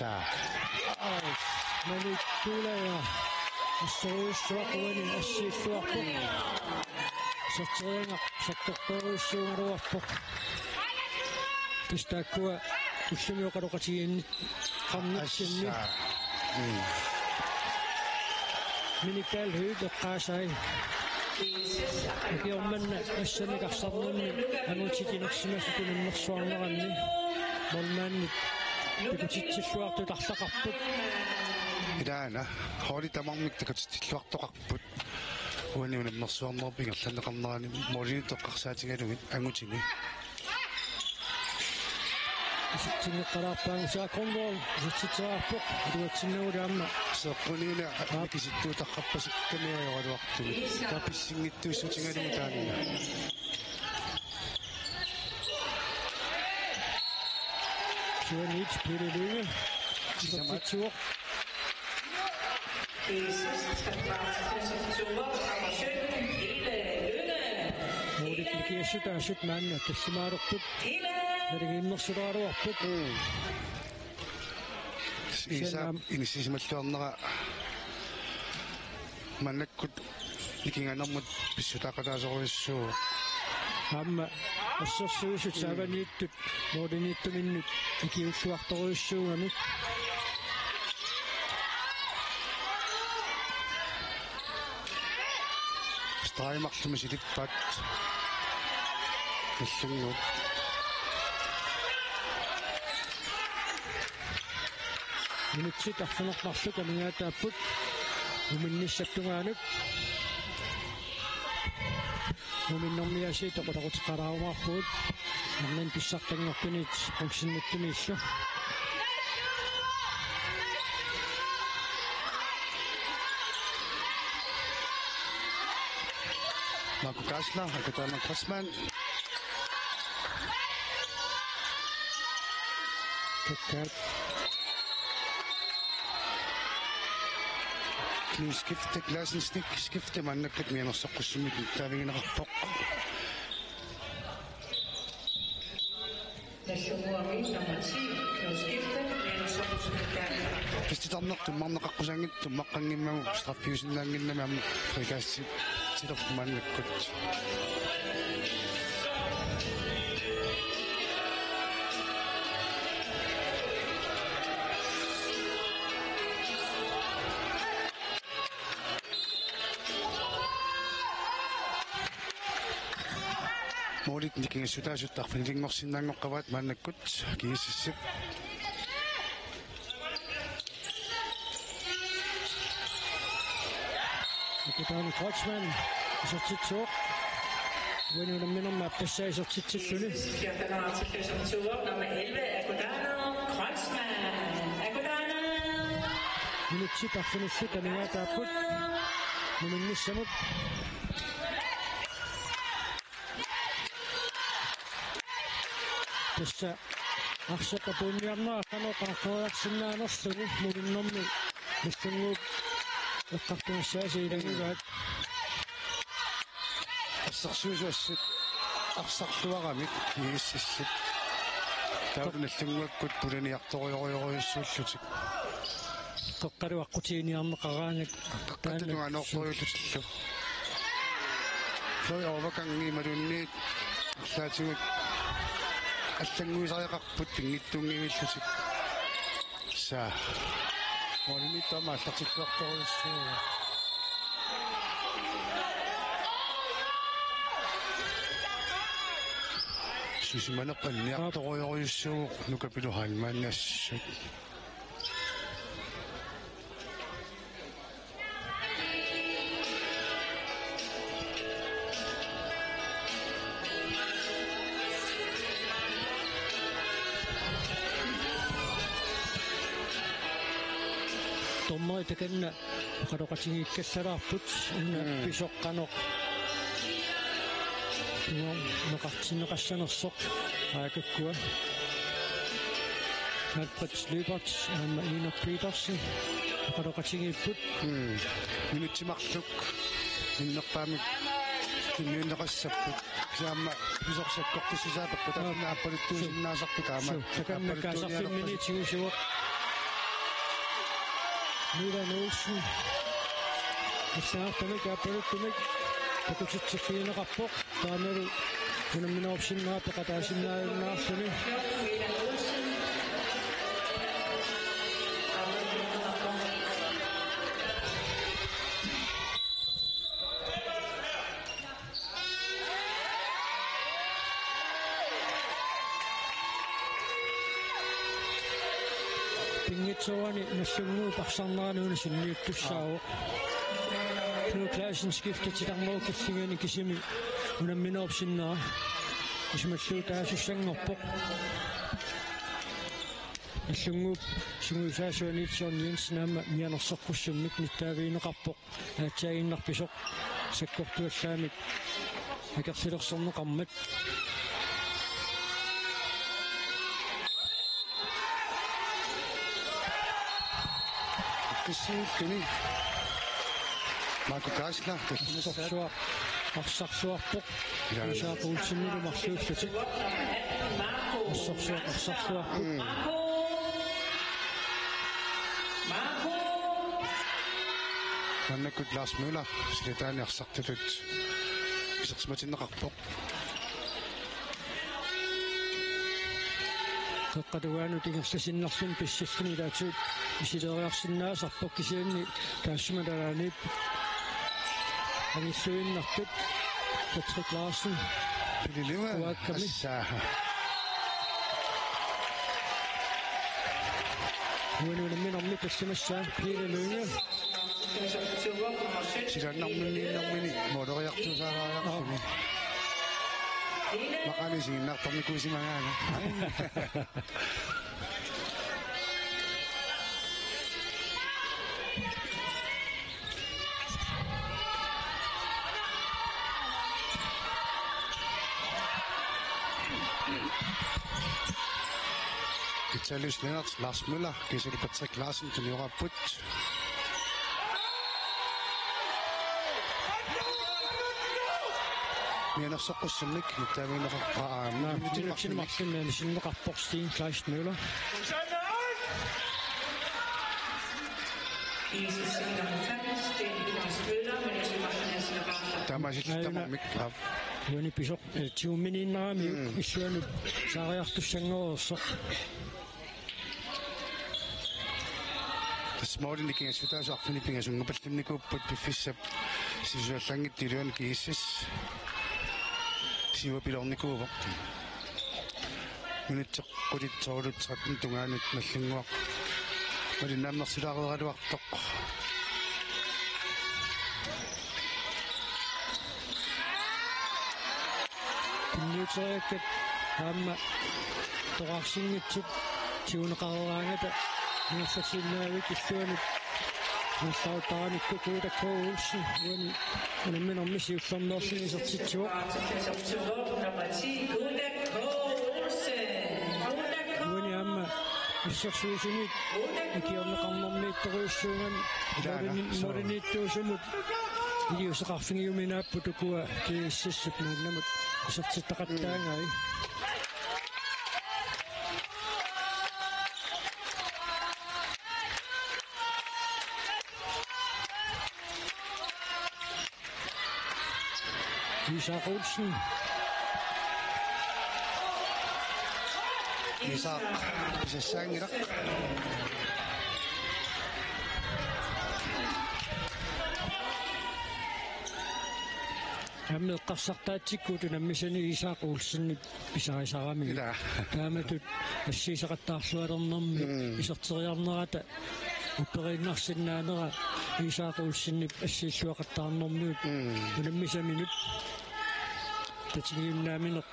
saa Mani tuuleja assuussuaquani assiissuarpoq Satseringa sattortoruissuungaruarpoq Pistakkua ussimiuqaluqatiginnit qarnitsinni Minikal eqqaasai Akiormanna assaniqarsarnanni angutikinersimassutununnersuarneranni molmaannit tikutitsilluartutarlaqarput Idaana holi tamarmik tikutitsilluartoqarput Uani unamnersuarnerping erlaneqarnerani molini toqqarsaatigalugit angutini Isittinneqqalaarpaangu saakornol isitsiteraarpoq aluatsinnaguliamma seqquniuna kisittuutaqarpasikkamioraluartumi tapissingittuissutigalugu taanina Suanit pililunga isitsitsuoq Modik likiassutaasut maanna tassimaalerput Narigiimmersulaaruarput Isa inissisimalluarnera mannakkut ikinganermut pissutaqataasoruissuu Amma assersuusut saavaniittut moodiniittuminnut ikiulluartoruissuungamik Straimarlumisilippat illungut Minutsit arfanerparluk amingaataapput uminnissattungaanuk uminnermiasiit oqutaqutiqaraarumaarpuut arnan pissartangortunit funksinnittumiissu Marco Kaasla akutaana Kroksman takkaat skifte Glassensnik skifte mannakkut mianersoqqussumik taavigineqarpoq Kistitarnertummarneqaqqusangit tummaqqangimmagu straffiusinnaanginnami amma frikaassi tilertumannakkut Molit nikingassutaasuttarfilingorsinnaangoqqavaat maannakkut kiississip Akutaana Kroksman isartitsuoq uanuunamminerma appassaisartitsilluni Nummer 11 Akutaana Kroksman. Akutaana Minutsit arfanissut amingaataapput numinnissamut Tassa arsoqapuunniarnera qanoqarqoorsinnaanерсуни мугиннэрми миссангууп эққартунассаасиилагугаат ассарсуусуассут арсарлуарамик кигиссиссут тауналлунгуаккут пуланиарториориориуссууллутик қоққалуаққутигиниарнеқараангак тааннуаноорториуллутиллу сой овакангималунниит арлаатигут аллангуисариақарпут пингиттунгивиллутик Assa. Morini tama takitloktoris. Susimanaqan niartoruyoruissuuq nukapiluhan maannassut. Tommoi tekenna kadokatingi kessaraaput pisoqqanoq noqartinneqassanersoq aakakkua Albert Lübert Ina Petersen kadokatingiipput minutimarluk innerpaamik kinniunneqassapput siamma pisorsakkорtisisaaperput appalutuusinnaasarput aama takannakaasarfimminitigusuuq Mira Nielsen Saartamik appalutumik takutsitsifiineqarpoq taanalu unamminaorsinnaa peqataasinnaajunnaarsuni Pingitsovani nassunguu parsarneranuuna sinniuttussaao Knud Clausen skiftet til Danmarkissingani kisimi unamminaorsinnaa ismalluutaasussangorpoq Sungusasuanitsorn Jensen amma mianersorqussummik nittaaviineqarpoq aatsaaginnarpisoq sakkortuallaamik akersilersorneqarmat Kini Marco Geisler Arsarsuarpoq isaaquulsinnilu marsuullatik arsarsuarpoq Annakut Lars Møller slitaaniarsartulut isersmatinneqarpoq Kaduanu tingersasinnerlun pissalluni taatsuut isileriarsinnaasarpoq kisianni taassumadalaaniip angissuinnartut Patrick Larsen Pililima assaaha Uanuunamminermi tassumassaa Pililunga Silannarminniinnermini moderiartusaaraajaqsuni Maqanisiinnartarnikuusimagaana Italius Lennart Lars Møller Giselle Patrick Larsen Junioraput Mianersoqqussummik nittaaviineqarpaa minutimarsinnaarsinnaani sinneqarporstiin Klaus Møller Tamasittamamik Uani pisoq tiumminiinnerami issuanut saariartussangeruersoq Tasmaulinnikinga sutaasuarfunipinga sungupallunnikууpput piffissap sisuallangit tiluan kiissas siuapilornikuuvoq minutseqqulitsorulut tungaanut nallunguaq malinnaammersilaareeraluartoq pinnuuteriakkat aamma toqarsinngitsut tiuneqareraangata ngersasinnaavik illuanut Sautaanikku kuutakko Olsen unamminermi siullernersigisertitsuoq uani aamma issерsuusunit ikiorneqarnermiittoruussuungan modernittuusumut iliuseqarfingiuminaappu tukua kiississut naannamut isertittaqattaangai Isak Olsen Isak sesangiraq Hamle qassartaatsikkuut unammisani isaaquulsinni pisarisarami. Taamatut assisaqattaarsualernermi iserteriarnerata upperinnarsinnaanera isaaquulsinni assiissuaqattaarnermiut unammisaminut tatiniunnaamineq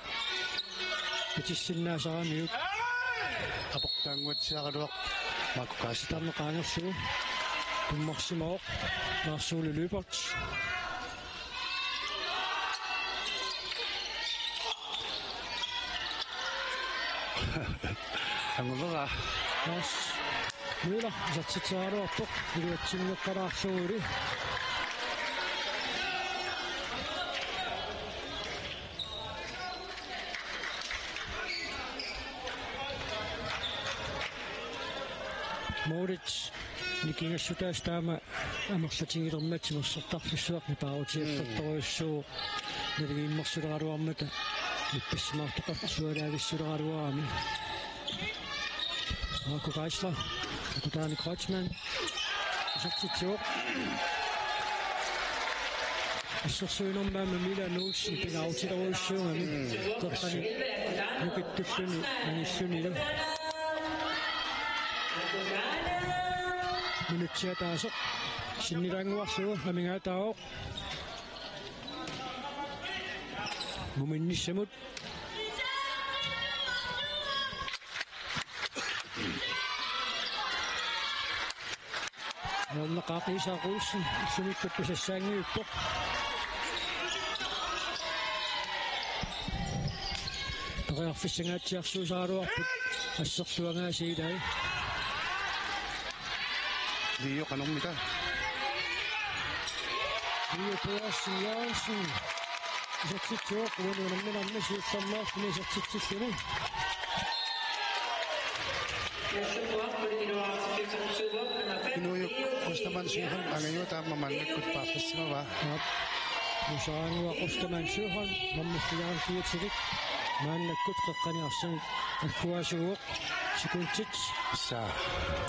pitissinnaasaramiut aportaanguatsiaqaluaq maakukaassitarneqaangersugu tummarsimaoq naarsuuli løbert angulera nas møller satsitaaruarpoq iluatsinneqqalaarsuuli Moritz nikingassutaas taama amerlatingilermatsimorsortarfissuaqni paarutiassartoruissuu naligiimmersuleraluarmata nippismaartoqarsualaavissularuarami Marco Reisler Dani Kreutzmann Satsitsuoq assarsuinormaama Milan Olsen pingautileruissuungami terqani nukittulluni anissunilu Minutiataasoq sinnilanguarsugu amingaataaoq muminnissamut Naqaaqiisaaquulsin sumikkappisassaangiuppoq Toriarfissangaatiarsuusaaruarput asserluangaasiilai Leo qanormita Leo Pedersen Jørgensen Satsitsuoq unuunamminarmi siussarlaarfini satsitsissuni inujuk Ostermann-Suholm angayutaammamannikkut paartissimava Musaanua Ostermann-Suholm mammussiarankiutilik maannakkut qeqqaniarsan akkuasuuq sikuntits sa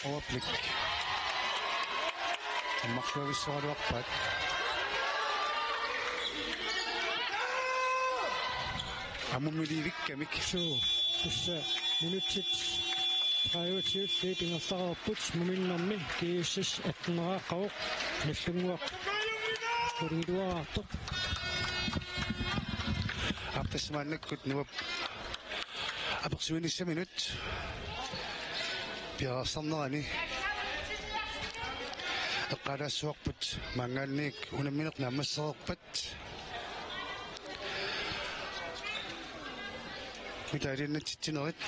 overblik ammarluavissoraluarpat amumilivikkamik suu tussa minutsit prioritet fletingertarerput muminnermi kiissas atteneraaqaruq nallunguaq koriduaraartoq артассамааннаккут нуап аперсуинissаминут пиарсарнерани эққалаассуарпут мангаанниик унамминеқ наамассерерпат митаалиннатситсинерит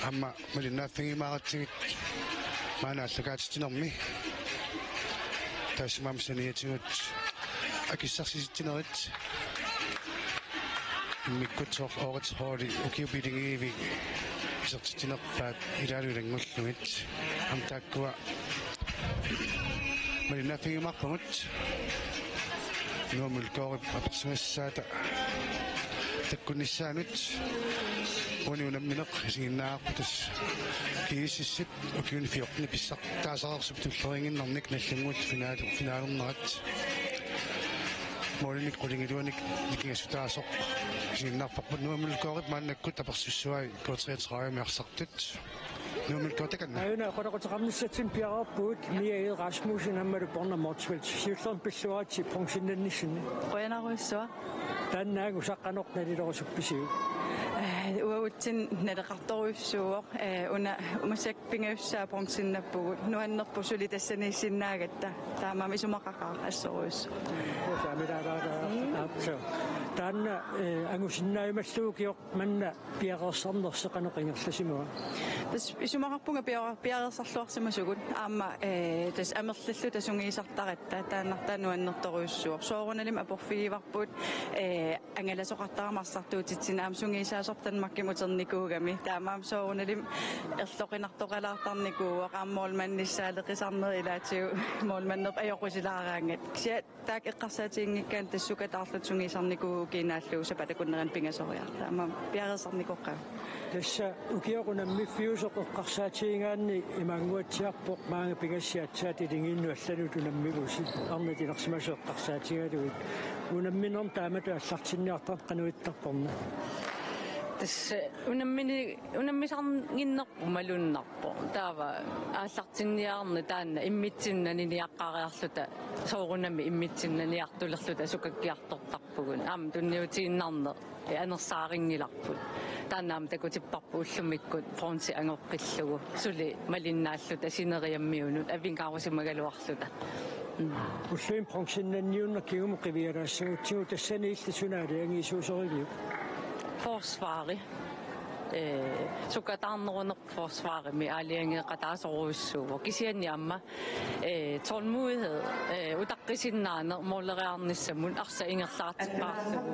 амма малиннааффигимааратсигит maaнааллагаатитинерми таасимаамсаниатигут акиссарсиситсинерит миккутсоор ооритсооли укиупилингииви исертитинерпаат илаалулангуллугит амтааккуа малиннааффигимаарпагут нуумул коорип аперсуассаата таккунниссаанут униунамминеқ сигиннаарпутас кииссиссит укиунифиорни писсартаасарерсуп туллерингиннарник наллангуут финаалернерат молник колингилуаник никингасутаасоқ сигиннаарпарпут нуумул коорип мааннаккут аперсуссуай коотериатраами арсартут нуумул коотаканна Aina qotoqutaqamnissatsin piararpuut Mia Rasmussen hammalu Borna Motsveld siullorn pilluaati pungsinnannissinni qoyanaruissua taannaagu saqqanornalilerusuppisiu uavutsin naleqartoruissuuq una umassak pingaussaa pungsinnappugut nuannerpusuli tassaniissinnaagatta taamami sumaqaqaa assoruissu taanna angusinnaajumalluukior manna piaqersarnerseqanoqingerlasimua tas isumaqarpunga piaqersarluarsimasugut aamma tas amerlallu tasungiisartaratta taannartaa nuannertoruissuuq soorunalim aporfigivarput angalasoqartaramarssartuutitsinaam sungiisaasortan makkimuternikugami taamaam soorunalim erloqinartoqalaartarnikuuq aammoolmannissaaleqisarnerilaatigu moolmanner ayoqqusilaaraangat kisia taak eqqarsaatiingikkaan tassukataarlut sungiisarniku kiinaallu sapatakunneran pingasoriarta ama piarersarnikoqqaa tässä ukiorunammi fiusoqeqqarsaatiingaanni imanguatsiarpoq maanga pingassiatsaat ilingiinnuallanutунаммигуси арнатиларсимасеэqqarsaatiingaluit unamminerm taamatu аллартинниартар qanuittarporna tässä unammisarnginnerpu malunnarpo taava aallartinniarni taanna immitsinnaniniaqqariarluta soorunami immitsinnaniartulerluta sukakkiartortarpugun aam tunniutiinnarne anersaaringilarput taannaam takutipparpu ullumikkut Fransi angoqqillugu suli malinnaalluta sineriammiunut avinkaarusimagaluarluta уллуим пронксиннанниунна кигуму қивиараассагутсигу тассани иллисунаали ангиисуусоривиу forsvaret. Sukkatarneruner forsvaret med alliange qataasoruussuuvo kisianniamma tålmodighed utaqqisinnaaner moleriarnissamun arsa ingerlaartippaarlugu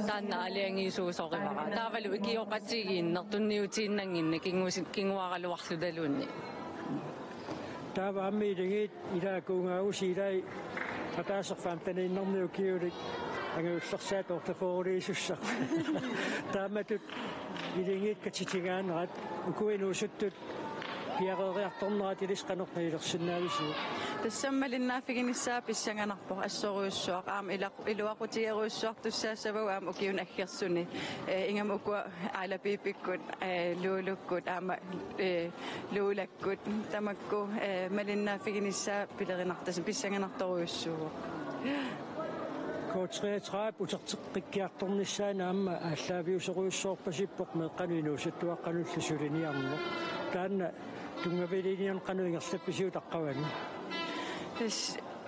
taanna alliangiisuusorivara taavalu ikioqatigiinner tunniutiinnanginna kinguaraluarlutalunni taava ammi ilingit ilaakuungaagusi ilai qataaserfaamtaniinnerniu kiulik anguullersaat ortafooriisussaq taamatut ilingit katsitigaannerat ukuinuusuttut piaqeeriartornerat ilisqanerniilersinnaavisuu tassammalinnaaffiginissaa pissanganarpo assoruussuaq aam iluaqutigeruussuaq tussaassavau aam ukiun aggersuni ingam ukua aalapiipikkut luulukkut aama luulakkut tamakku malinnaaffiginissaa pilerinartasin pissanganartoruussuuq K33 uterteqqiartornissaana amma aalлааviuseruussoorpasippoq meqqanuinuusuttuaqqanullusuliniarno taanna tungaviliinian qanuingerlappisiu taqqavani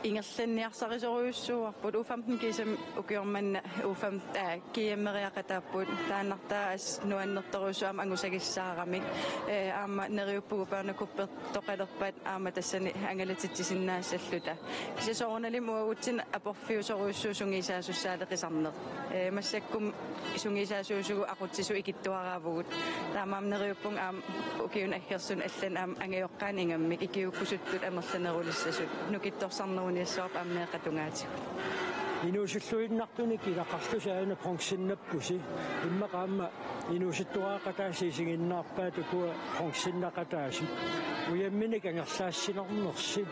ingerlanniarsarisoriussuarput u15 kisam ukiormanna u15 kiammeriaqatapput taannartaas nuannertoruussuam angusagissaaramik aama neriuppugu paarnakuppertoqalerpat aama tassani angalatittisinnaassalluta kisasoornalim uagutsin aporfiusoriussu sungiisaasussaadeqisarneq massakkum sungiisaasuusugu aqutsisu ikittuaraavugut taamaam neriuppung aam ukiun aggersun allan aam angayoqqaan ingammik ikiukkusuttut amerlanerulissasut nukittorsarneruniassoorp ammeeqatungaatigu inuusulluinnartunik ilaqarlusaana pronksinnappusi immeqaamma inuusuttuaaqataasiisinginnaarpaat ukua pronksinnaaqataasi uyamminik angerlaassinernersi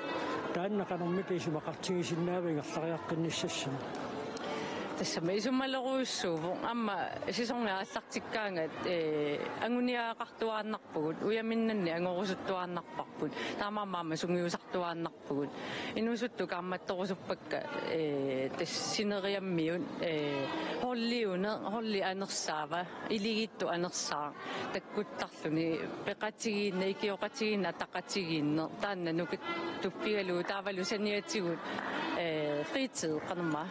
taannaqanermit isumaqartigisinnaavi ingerlariaqqinnissassana tässä me isumaleruussuuvu amma sisongaallartikkaangat anguniaqartuaannarpugut uyaminnanni angorusuttuaannarparput taamaamaama sungiusartuaannarpugut inusuttu kaammattorusuppakka tassineriammiun holli anersaava iligittu anersaa takkuttarluni peqatigiinna ikioqatigiinna taqatigiinne taanna nukit tuppigalu taavalu saniatigut fritid qanerma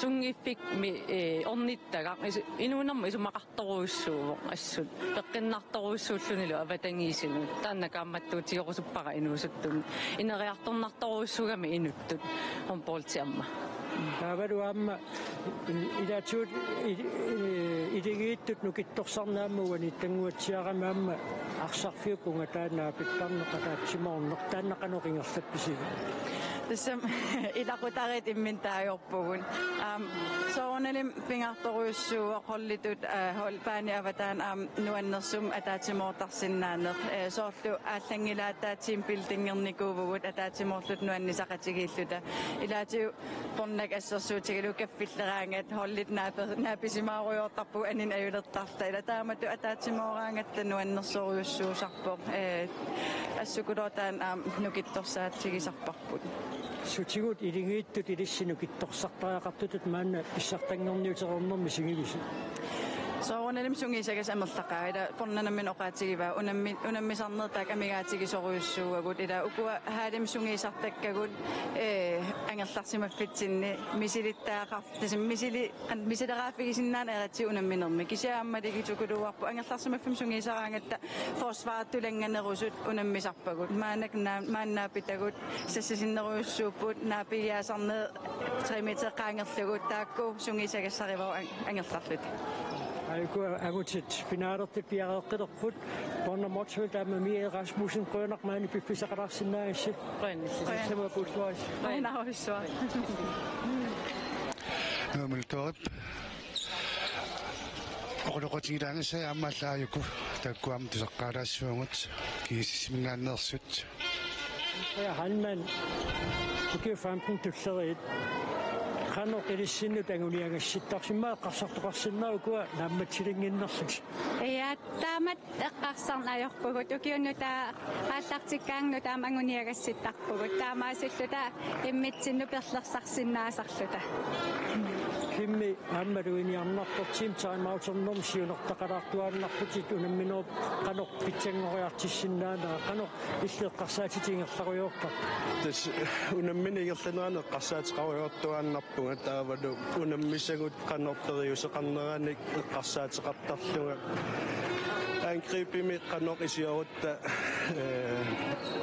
sungiffik mi onnittaga inuunamma isumaqartoruussuuvo assut peqqinnartoruussuullunilu avatangiisinut taanna kaammattuutigorusuppara inuusuttun ineriartornartoruussugami inuttut honpooltiamma taavalu aamma ilaatuut ilingiittut nukittorsarnaammuani tanguatsiarama aamma arsarfiukunga taannaa pittarneqataatsimorneq taannaqanoqingerlappisigu tässä ilaqutarit immintaajorpugun soornalim pingartoruussuuq hollitut paani avataan nuannersum ataatimoortarsinnaaneq soorlu aallangilaataatsim buildingernikууvugut ataatimoorlut nuannisaqatigilluta ilaatiu qornak assersuutigilu kaffilleraangat hollit naapisimaaruyortarpu anin ajulertarta ila taamatu ataatimoораangatta nuannersoruussuusarpoq assukuluotaan nukittorsaatigisarparput sutigut ilingiittut ilissinukittorsartariaqartutut maanna pissartanngorniuterornermi singivisi soornalim sungiisagas amerlaqaa ila qornanammin oqaatigiva unammisarnertaak amigaatigisoruussuugagut ila ukua haalim sungiisartakkagut angerlarsimaffitsinni misilittaaqartasim misileraafigisinnaan erati unamminermi kisiaammaligitukuduarpu angerlarsimaffim sungiisaraangatta forsvaartulanganerusut unammisarpagut maannaapitagut sassisinneruussuupput naapiyaasarne 3 meter qaangerlugu taakku sungisaгассаривау ангерларлут Aiku agutit finaalortit piaqeqqiterput Bornholm taama Mie Rasmussen qønarmaani piffiseqalarsinnaagisse qønnissima pulluas qønarussuar Multorip Oqoloqotigilaangassa ammaallaajuku takkuam tusaqqaalaassuungut kiisismingaannersut Ja Hanman uki 15 tulleriit Qano qilissinnu tanguniangassittarsimmaa qarsartoqarsinnaaukua naammatsilinginnersut Ja taamat eqqarsarnaajorpugut ukiunnuta aallartikkaangnu taamanguniagassittarpugut taamaasilluta immitsinnu perlersarsиннаасарлута Kimmi ammaluiniarnartortim timeouternerm siunertaqalaartuaannarputit unamminuup qanoq pitsangoriartissinnaana qanoq illeqqarsaatitingerlaruyorta Tas unamminigerlanerane qarsaateqaruyortuaannarpunga taavalu unammisagut qanorteriuseqarneranik eqqarsaateqartarluga angriipimi qanoq isiorutta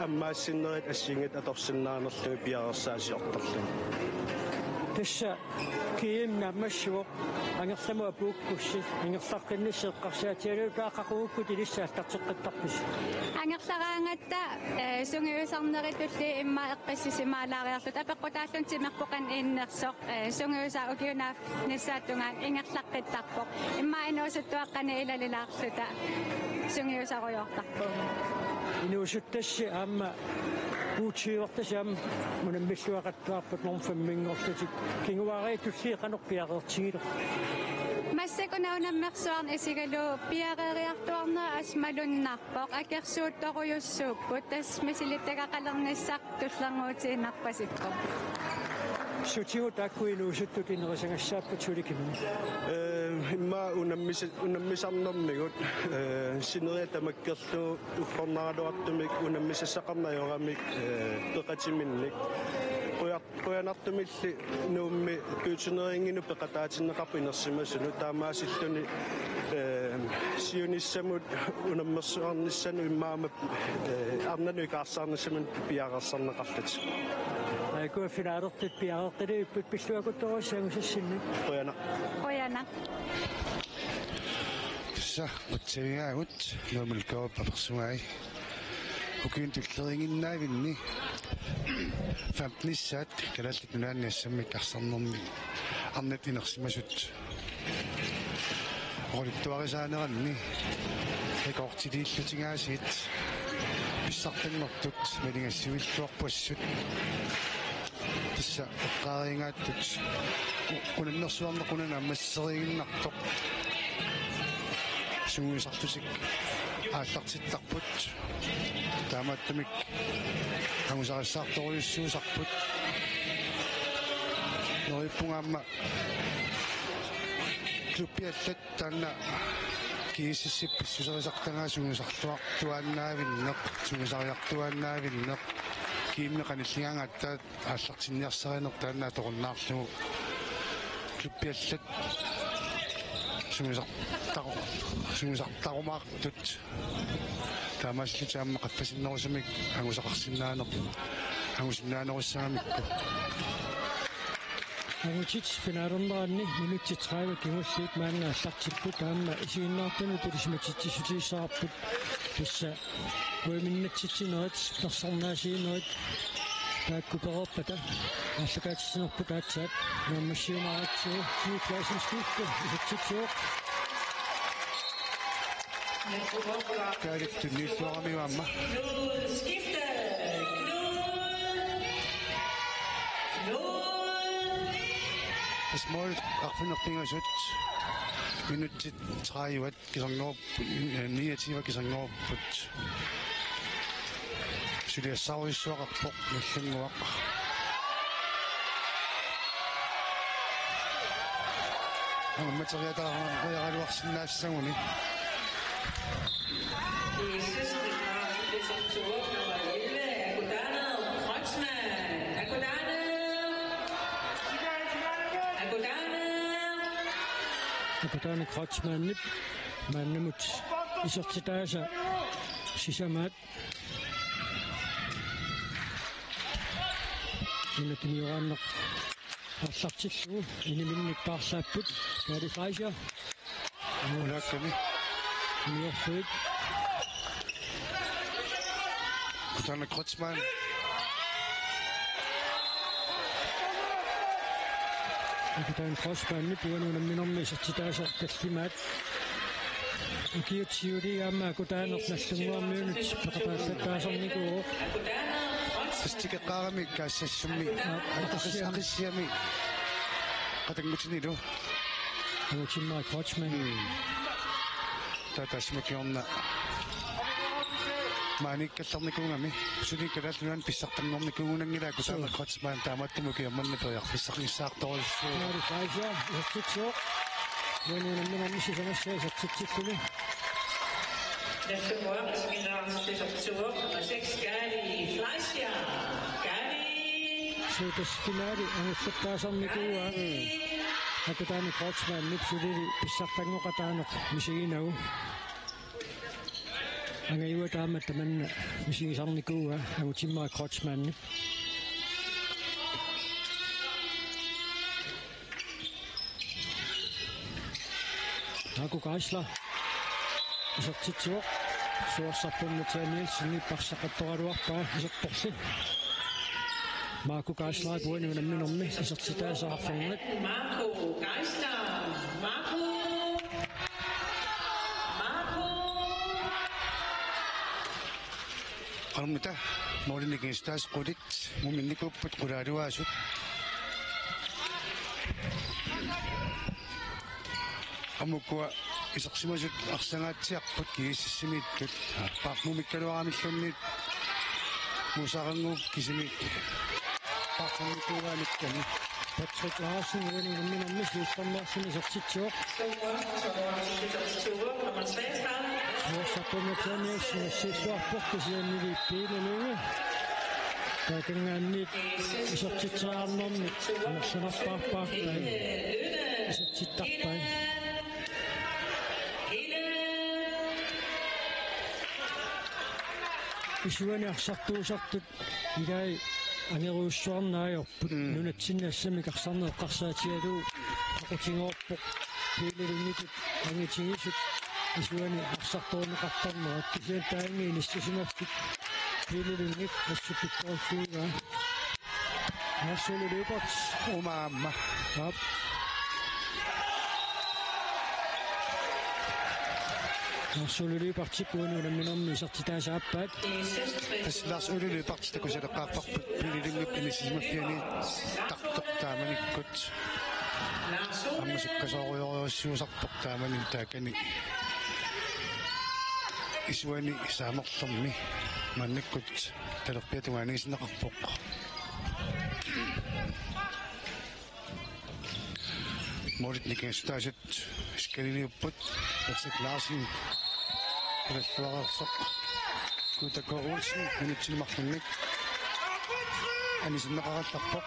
ammaassinnerit assingit atorsinnaanerlugu piarersaaasiortarlugu Tassa kiim nammassuoq angerlamua puukkussi angerlarqinnisseeqqarsaatialu taaqaquukku tilissaattarteqqittarpis ангерлараангатта сунгиусарнеритулли имма эққиссисимаалаариарлут апеққутааллун тимерпоқан иннерсоқ сунгиуса укиунаaf ниссааттунгаан ингерлаққиттарпоқ имма инуусуттуаққани илалилаарлута сунгиусаруйортарпуг Inuusuttassi aamma puutiiortasam munammissuaqattuarput normfamminngorlutik kinguaari tulli qanorpiaqertigilo массакунаунаммерсуарн исигалу пиарериартуарнера асмалуннарпоқ акерсуутторуйуссууппут тас мисилиттагақалерниссақ туллангуутииннарпасиппоқ Sutigu takkuinuusuttut inerisangassaappat sulikimmi imma unammisarnermigut sineriatamakkerlu uffernaraluartumik unammisassaqarnajoramik peqatiminnik quyanartumilli nuummi pyytuneringinu peqataatinneqarpu inersimasunu taamaasilluni siunissamut unammersuarnissanu immaama arnanu ikaarsaarnissamun piaqersarneqarlut Aiku finaalortit piaqeqqiliipput pilluakuttorussaagussassinni qoyana Tassa utsaviaagut nuumulkaup apersuai ukiin tulleringinnaavinni 15-saat kalallit nunaanniassammik arsarnermi arnat inersimasut oqulittuarisaaneranni ikoortiliillutigaasiit pissartannertut malingassivilluarpuassut Tassa eqqaariingaattut unannersuarnequnana ammasseriginnartoq sunguisartusik aallartittarput taamaattamik angusarissartoruyussuusarput norippungaamma klubbiallat taanna kiississippissuserisartangaa sungusartuartuaannaavinneq sungusariartuaannaavinneq kiimneqanilligaangattaat aallartinniarsarineq taanna toqunnaarlugu klubbiallat sungusartarumaartut taamaalli taamma qaffasinnерусамик angusaqarsinnaaneq angusinnaanerussaamikku Agutit finaalorneraanni minutti 30 kingulluut maanna allartipput taamma isiginnaartanu tulismatittisutiissaarput tassa uiminnattitsinerit persarnaasiinerit taakkuperorpata allakaatissinerput aatsaat naammassiumaratsu klaasenskuuffu isattitsiuq kaalit tunniilluaramiuamma Tasmool arfinerpingasut minuttit 30 kisarngorput 29 kisarngorput suliassaaruissuaqarpoq nallanguaq materiataraqaluarsinnaassaguni Akutana Kreutzmann Mannamut isortitaasa sisamaat minutimiuranneq Artartitsu iniminnik paarsaapput Gary Fraser Ulaakkami Miorfuit Kutana Krotsman Kutana Krotsman ni puunuuna minormisartitaasa kallimaat Kiutsiuri amma kutana nallunguarmiunut peqataasarnikuu Stikeqaarami kaassassammi aqassiami qatangmutinilu Uchimma Krotsman tatasmakiorna maanikkallarnikungami sunikkalaallunan pissartarnernikungunangila kutana Krotsman taamattumukiermanna periarfissaqissaartorissu Gary Fraser isartitsuoq puunuuna minormisisanassaaisartitsilluni Næste ord spiller spiller nummer 6 Gary Fleischer. Gary. Suutasfinali angussappaasarnikuua akutaani Krotsman nipsulili pissartangoqataaneq misiginau angayua taama tamanna misigisarnikuua angutimmaa Krotsman Aku Kaisla isartitsuoq suarsarpunmutaanialsinni parsaqattoraluarpaa isartorlu Marco Kaisla puunuunamminormi isartitaasaarfornat Marco Geisler. Marco. Qalmita moolinikistaas qulit muminnikupput qulaaluaasut amukua isaqsimasut arsangaatiarput kiissimiittut paaqmumikkaluaramillannit musaqanguup kisimi paaqmumikkuugaanikkani Patrick Larsen puunuunamminormi siistarnearsini isartitsuoq Nummer 33. suarsarpunmutaanialsinni siissuarporkisiannili piilulunga takangaannit isartitsaarnermi anarsanarpaarpaarpai isartittarpai Isuani arsartuusartut ilai angeruussuarnaajorput nunatsinnassami qarsarneeqqarsaatialuu aqutingoorpoq piilulungitut angitigisut isuani arsartuuneqartarnerat kisian taangiin issusimartik piilulungit assupikkorfiuga aasululuupat umaamma aap aasululuupartik puunuunamminormi isartitaasaappaat Taslaas ululuupartitakusaleqqaarparput pililungup inisisimaffiani tartoq taamanikkut аммасуккасориориуссуусарпоқ таамани таакани исуани саамерлэрми маннаккут талерпиатугаанигисинеқарпоқ моритникэстаасат скалиниуппут Patrick Larsen паллуарерсоқ кутакорулсин минутсилмарлунник анисиннеқаралларпоқ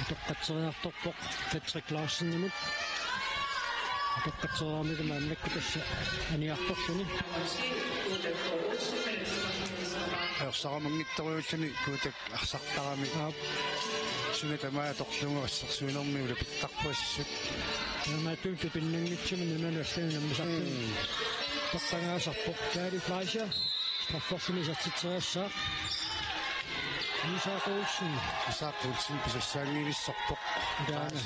тоққатсериарторпоқ Patrick Larsen-имут тоққатсериармигма аннаккутасса аниарторлуни аерсарамангитториуллани кутак арсартарами сунатамаа тоқлунгерассерсуинерми ула питтарпуассут наматун тупиннангитсуми нунаналлани наммисартун тоққангаасарпоқ Gary Fleischer страффорсимисартитсериассаа Isaac-Olsen pisassaangiilissarpoq daana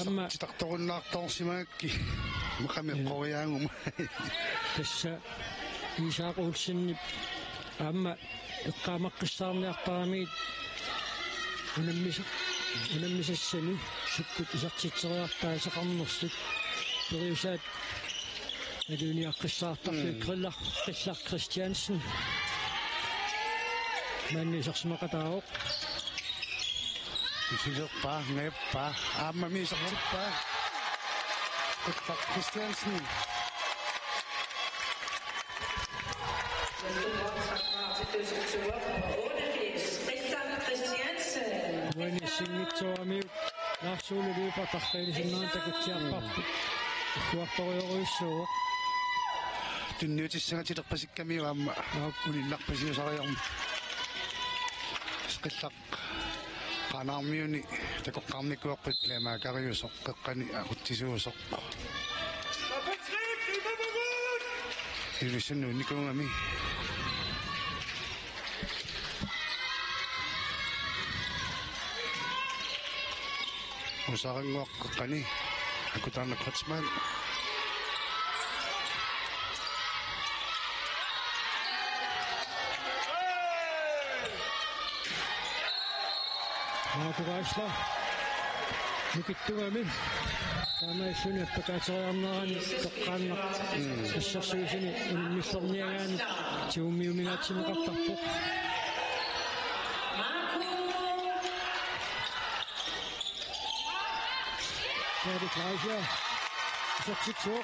amma titartorunnaartorsimaakki maqamiqqoriaanguma tassa Isaac-Olsen amma eqqaamaqqissaarniartaramiit unammisassani sukkut isartitseriartaasaqarnersut periusaat Aduniaqqissaartarlu qillar Christiansen mannisersimaqataaroq isilerpaa ngappaa aammamiisartippaa qillar Christiansen Wani singitsuamiu laarsuululuupartarqailisinnaantakutsiarparput suartorioriussuuq tunniutissangatiterpasikkamiu aamma ulinnarpasiusariarmu qillaq qanarmiuni takoqqarnikuaqqut lama kariusoq keqqani aquttisuusoq ilusunnu nikungami usaranguaq keqqani akutarnakratsman Maakuvaisla. Nukittuami. Tämä ei synny, että katsotaan tokkanna. Tässä syysini uniformiaan. Tiumiuminatsin kattappu. Täytyy laisia. Satsitsuo.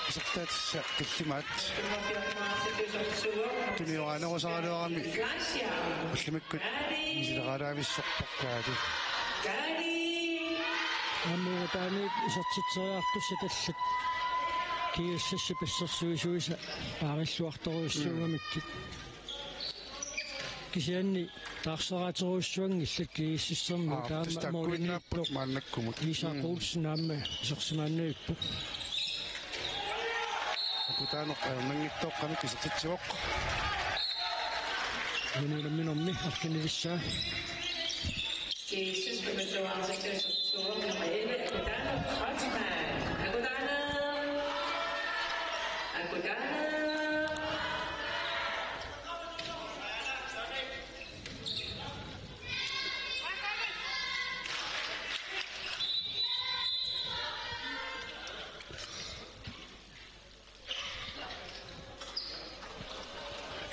Isaqtaatissa kittimaat tuliorana osaaluarami ullimakkut misileqalaamissorporkaati аммуутаани исартитсериартусса таллат киуссасси пассерсуисуиса аариллуарторуиссуугамикки кисианни таарсераатеруиссуанги иллак кииссиссерми таама моолиниппо мааннаккумут исаақуулсин аама исерсимааннуиппу акутаанеққарнангиттоққами кисертитсуоқ минунамминорми арфинивиссаа Jesus kommer så ansigtet så nummer 11 Agudana Kreutzmann. Agudana.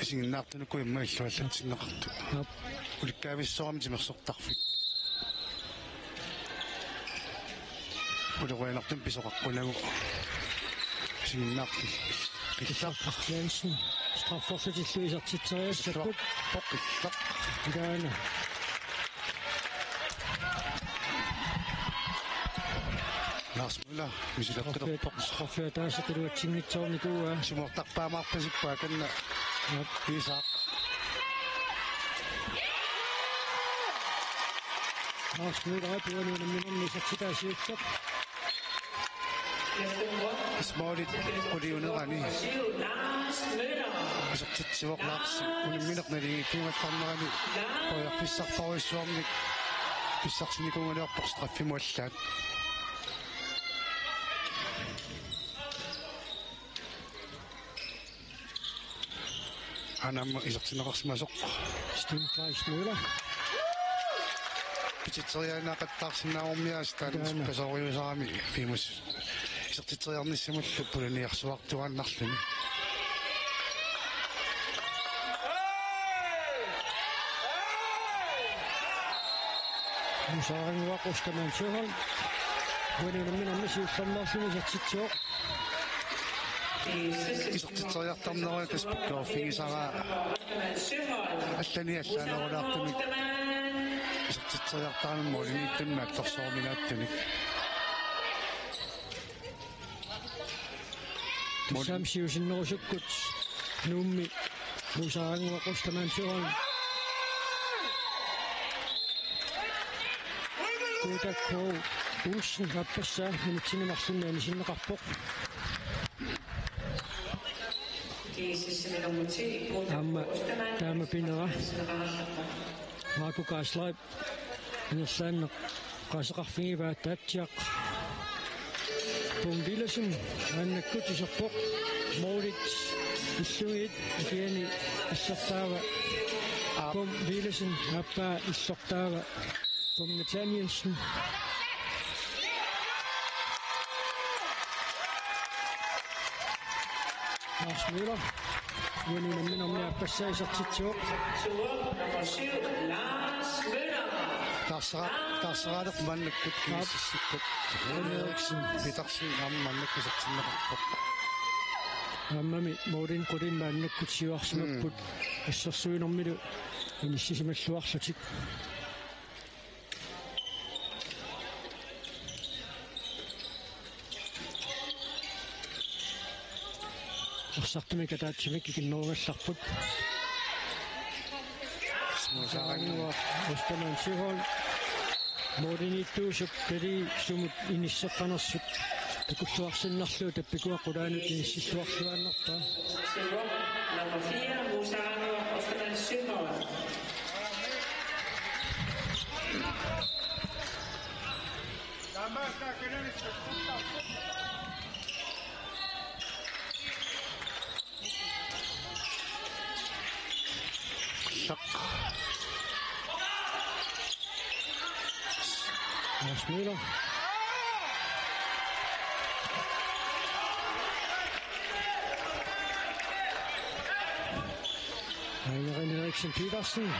Isingnaartunuku immailluallatsinneqartu ulikkaavissooram timersortarfik uleruinertum pisoqaqqulagu isingnaartu Christiansen strafforsættillu isartitseriassakut poqillaq gaana naasmula misileqqilorpoq straffiataasaquluatsingitsoornikuua sumortarpaamaarpasippaa kanna piisaaq naasmuularapuanuunamminorni isartitaasiussaq ismoolit quliunerani isartitsivoqlaarsi unimminernalingi kiimattarnerani pojarpissarparuissuarnik pissarsinikungaliorpoq straffimuallaat anamma isartineqarsimasoq stimfaismuula pititserianaaqattaarsinnaarummiaas taanis pasoriusarami piimus isartitseriarnissimullu pulaniarsuartuaannarluni musaaranguaqustamaан suhal wanunamminormi siullarnarsuni isartitsuoq isartitseriartarnerua taspikkaorfigisara allani allaanerulaartumik isartitseriartaranumma uliniittunmaak torsorminaattunik samsiusinnerusukkut nuummi musaaranguaqustamaан suhal kuutakko uussin rappassaa minitsinimarlunnaani sinneqarpoq amma taama pinera maaku kaaslaip inersaanneq qaasaqarfigivaa taatiaq pumvilasun aannakkut iserpoq moolits issugit kiani issartaava pumvilasun appaa issartaava pum Nathanielsen Lars Møller wanunamminormi appassaisartitsuoq Nummer 7 Lars Møller. taarseraaleq mannakkut kiississikkut Eriksen Petersen ammannakkusartinneqarpoq ammami moolin qulinmaannakkut siuarsimapput assarsuinormilu inissisimalluarlutik Orsartumik ataatsimik ikinnerungallarput Saangua Ostaman Sihol Modinituusup peri sumut inisseqqanarsut takussuarsinnarluu tappikuaqulaanut inississuarsuannarpaa Nummer 4, Musaangua Ostaman Sihol. Asmila Heinrich Eriksen Petersen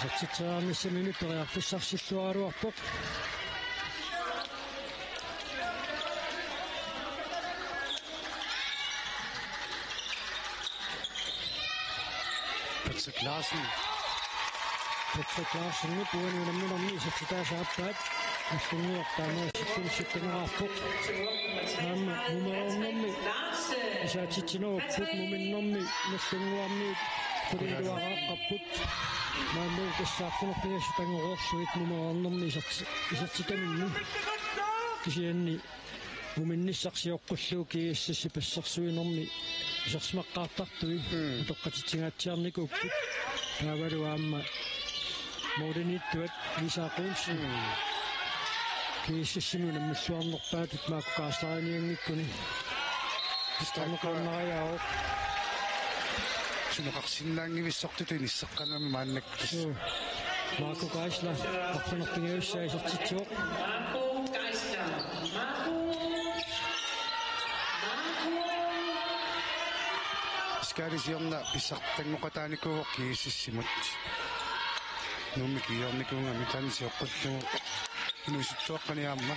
Satitsaamissa minuuttoriarfissarsilluaruarpoq Patrick Larsen nyt puhuin satitaasaapaat Astunnuartaamaasittunissuttaneraarpoq Aamma numero Isaatitsinoopput muminnermi nassunguarniit Kuliluaraaqapput Maammu kissaaffenerpigassutangorsuit numerernermi isartikaminni Kisianni muminnissarsiorqulluuki issassi passarsuinermi isarsimaqqaartartui toqqatitsingaatiarnikupput Taavalu aamma Modinittuat Lisaaquunsi Kiississinu nammissuarnerpaatut maakkuqaastaaniangikkuni Pistanuqarnariao Sunuqarsinnaangivissortutu inisseqqanami maannaktus Marco Geisler arfanerpingaussaa isartitsuoq Skaalisiorna pissartangoqataanikuuq kiississimut Nummikiornikuungami tanisiorqullugu inusuttuaqqaniaamma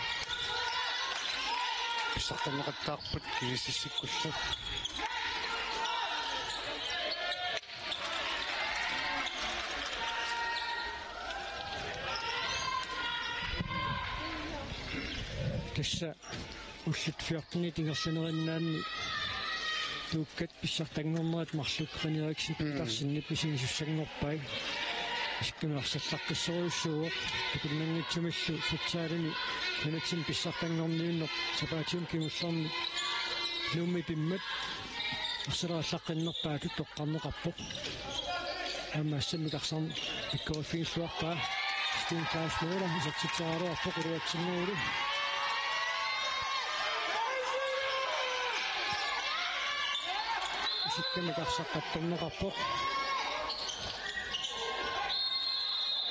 pissartangoqattaarput kiississikkullu Tassa ullut 14 tingersanerinnaanni tuukkat pissartangornerat marlukran Eriksen Petersen pisingissussangorpai Iskkunarsallaqkissoruussuuq tukunnangitsumissu futsaalini minutsin pissartangorniinner sapaatium kingullerni nummi pimmat asseraallaqqinnерпаату тоққарнеқарпоқ аммаассаммикарсарни иккориффигиллуарпаа Stine Klaus Møller isartitseraaruarpoq uruatsinnuuli Sikkamikarsaqattorneqarpoq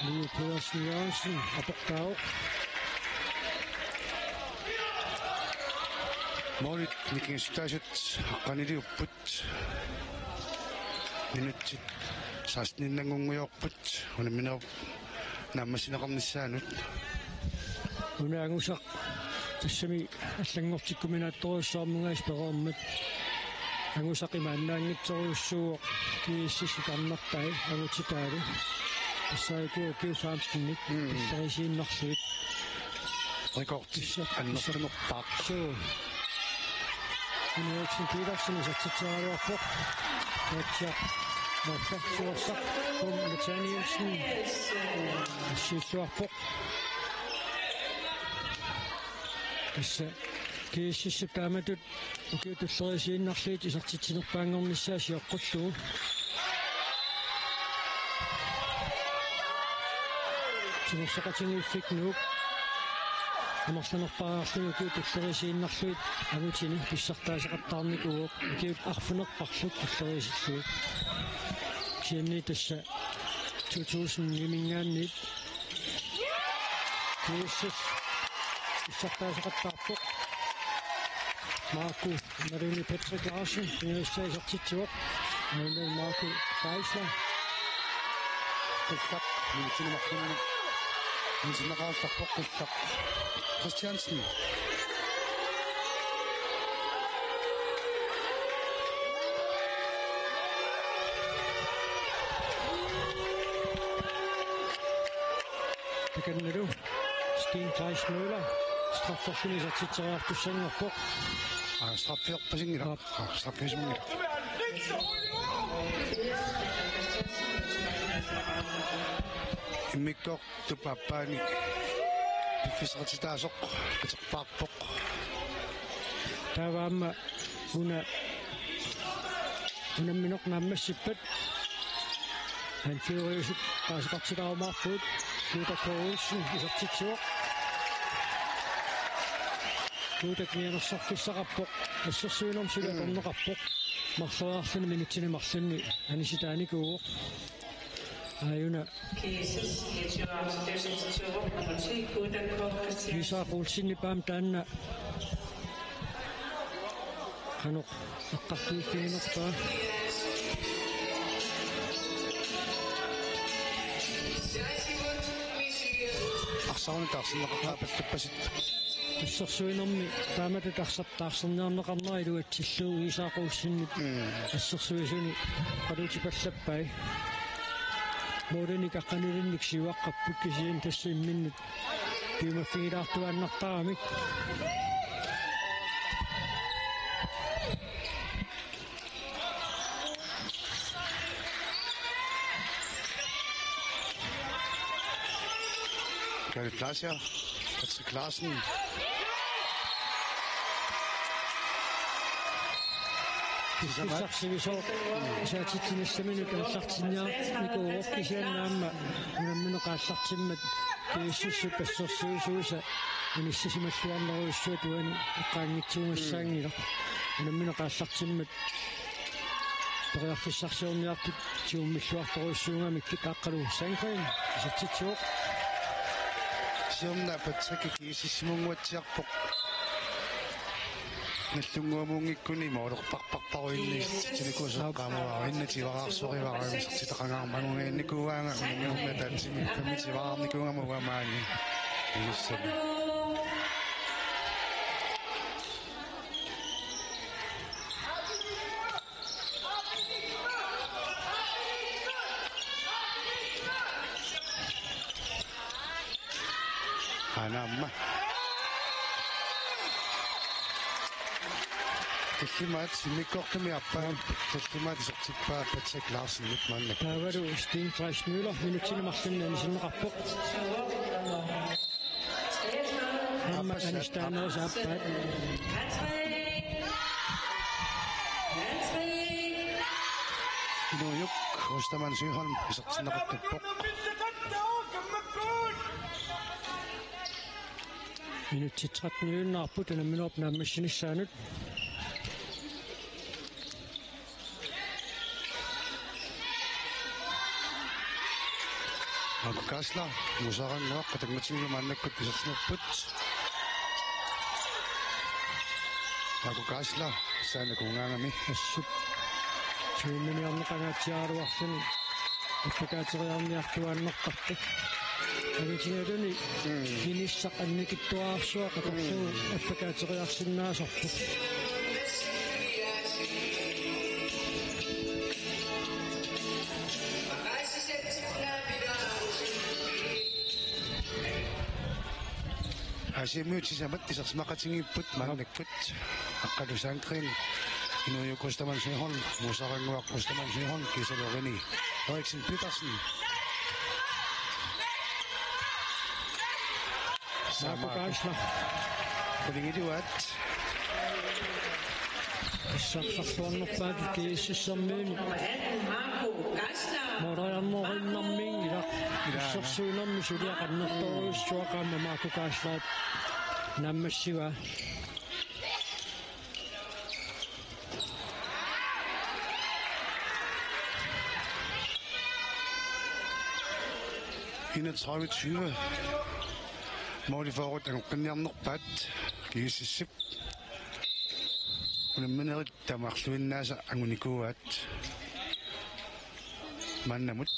Leo Pedersen Jørgensen apoqtauq Molit mikingsutaasut aqqaniliupput minutsit saasninnangunguyorput unamminerup naammasinaqarnissaanut unaangusaq tassami аллангортиккуминаатторуссаармугаас пероормат ангусақимааннаангитсориуссууоқ кииссиситарнарпай агутитаалу ассаикуу киуфаамстинник писсарисииннарлуит рекордис аннэртунерпаақ суу Eriksen Petersen isartitseraaruarpoq таатсиа морфаксуарсақ кум Nathanielsen ассиуллуарпоқ исса кииссиссапааматут укиутуллерисииннарлуит исартитсинерпаангорнissaа сиоққуллугу синерсақатингиуффикнуук амарсанерпааарлугу укиутуллерисииннарлуит агутини писсартаасеқаттаарникууоқ укиут арфунерпарлут туллерисиллуит кианни тасса 2000 имингаанни кииссис писсартаасеқаттаарпоқ Marco Marine Patrick Larsen пингиссаисартитсуоқ Нэлл Марко Гайслер тултақ минутинемарфунни инсинеқартарпоқ тултақ Christiansen Таканнеру Stine Klaus Møller strafforskunisartitserаарtussangerpoq straffiorpasingila straffiismungila Imikok tu papani. Fisratitaasok katsaqpaarpoq. Taavaamma unamminok naammassippat han fyriusut qaasaqartilaarumaarpuut Peter Poulsen isartitsuoq kuutaknianersarfissaqarpoq ассерсуинерм сулаторнеқарпоқ марсераарлуни минутсини марлунни аниситааникууоқ аюна Peter Poulsen паам таанна каноқ аққартуиффигинерпаа Арсаруни таарсиннеқарпассит ассерсуинерми таамата тарсартаарсерниарнеқарнера илуатсиллуу Peter Poulsen ассерсуисуни қалутипаллаппай морини какканилинник сиваққаппут кисиин тассимминнут пимаффигилаартуаннартарамик Gary Glaser, Patrick Larsen. Сарсивисоо саатитсинissамину кааллартинниарникууоқкисианнаама унамминеқааллартиммат кииссусу пассерсуисууса иниссисималлуарнеруиссуа туани эққаангитсуугассаангила унамминеқааллартиммат ториарфиссарсиорниартут тиуммиллуарторуиссуугамикки тааққалу Сангрен сатситсуоқ сиорна Патрик кииссимунгуатсиарпоқ наллунгуамуунгиккуни моолерпарпарпаруинни тиликусеққамуаа иннативараарсоривараа сертитақангаарманунгиинникууаанга унамиумма таатсими камитивараарникуунгамуамаани иссаа анамма Тэллимаат симиккортами аппаа тэллимаат сортиппаа Patrick Larsen нутманна таавалу Steen Freismüller минутсинемарлунна анисиннеқарпоқ амма анистааноосааппаат инуйук Ostermann Sygholm исертиннеқартаппоқ минутти 13-наарпут анамминооп нааммассиниссаанут Marco Kasler musarangua qatakmatsingimaannakkut pisartinupпут Marco Kasler saanakungaangami ассуп чуумминиарнеқагаатсиааруарлуни аппакаатериарниартуааннэрпарпут агитингалуни миниссақ анникиттуаарсуа qatorluu аппакаатериарсиннаасарпут Asimuutisamat tisarsimaqatingipput maanakput aqqalusaankrin inuuyuk Ostermann Sygholm musaranguaq Ostermann Sygholm kisalurini Eriksen Petersen Marco Kasler Kolingituat сарсарлуарнерпаат кииссаммиини мораярнориннармингила иссерсуинерми сулиақаннерторуиссуақаама Marco Kasler наммассива Inatravitsyve mål i forhold til qinniarnerpaat kiississip unammanerit tamarluinnaasa angunikuat mannamut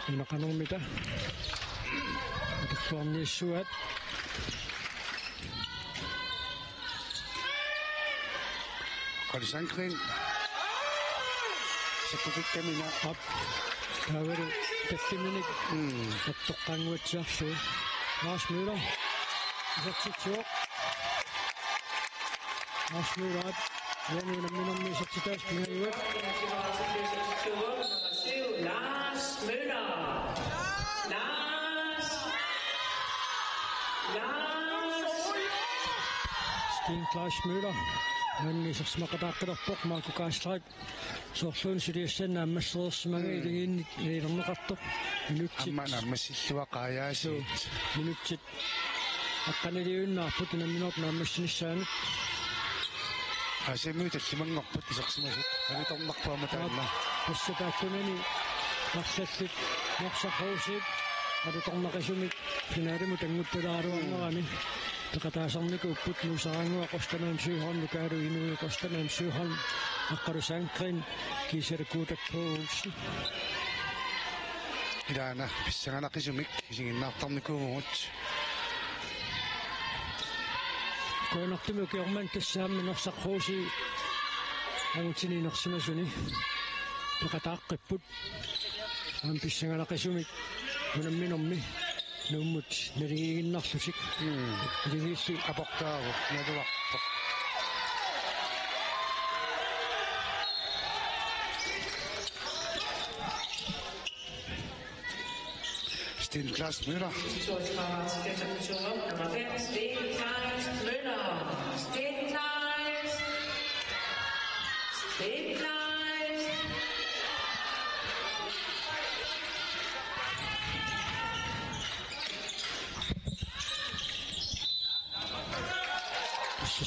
инақанермита атуарнииссуат Kolsankrin sapukikkamina ап Tawari tessiminik attoqqanguatsiarsu Lars Müller isatsitsuoq Lars Müller Vuonuunamminammi isatsitaas pingayuat Lars Müller. Steen Klaas Müller Mannisaqsmaqataaqqilerpoq Marco Kaastraat soorluun siliassana ammasserersmanga ilingiinnik iilerneqartoq minutsit Ammana massilluaqaayaasiit minutsit aqqaniliuunnaarput namminorp naammassinissaanik Asemyt allimangorput isaqsimasut alitornarpaama taanna passataakkunani qarsallit norsarruusiit alitornaqisumik finaalimu tanguppulaaruarnerani Taqataasarniku upput nuusarangua qostanaam syyhornu kaalu inui qostanaam syyhorn aqqalu saankrin kiisalikuutakkuusi ilaana pissanganaqisumik isinginnaartarnikuugut koinartumu kiorman tassaammi norsarruusi angutiniinersimasuni taqataaqqipput aam pissanganaqisumik unamminormi nummut naligiginnarlusik ligiissi aportaagu naluarpoq Steen Klaas Müller Nummer 5, Steen Klaas Müller. Steen Klaas.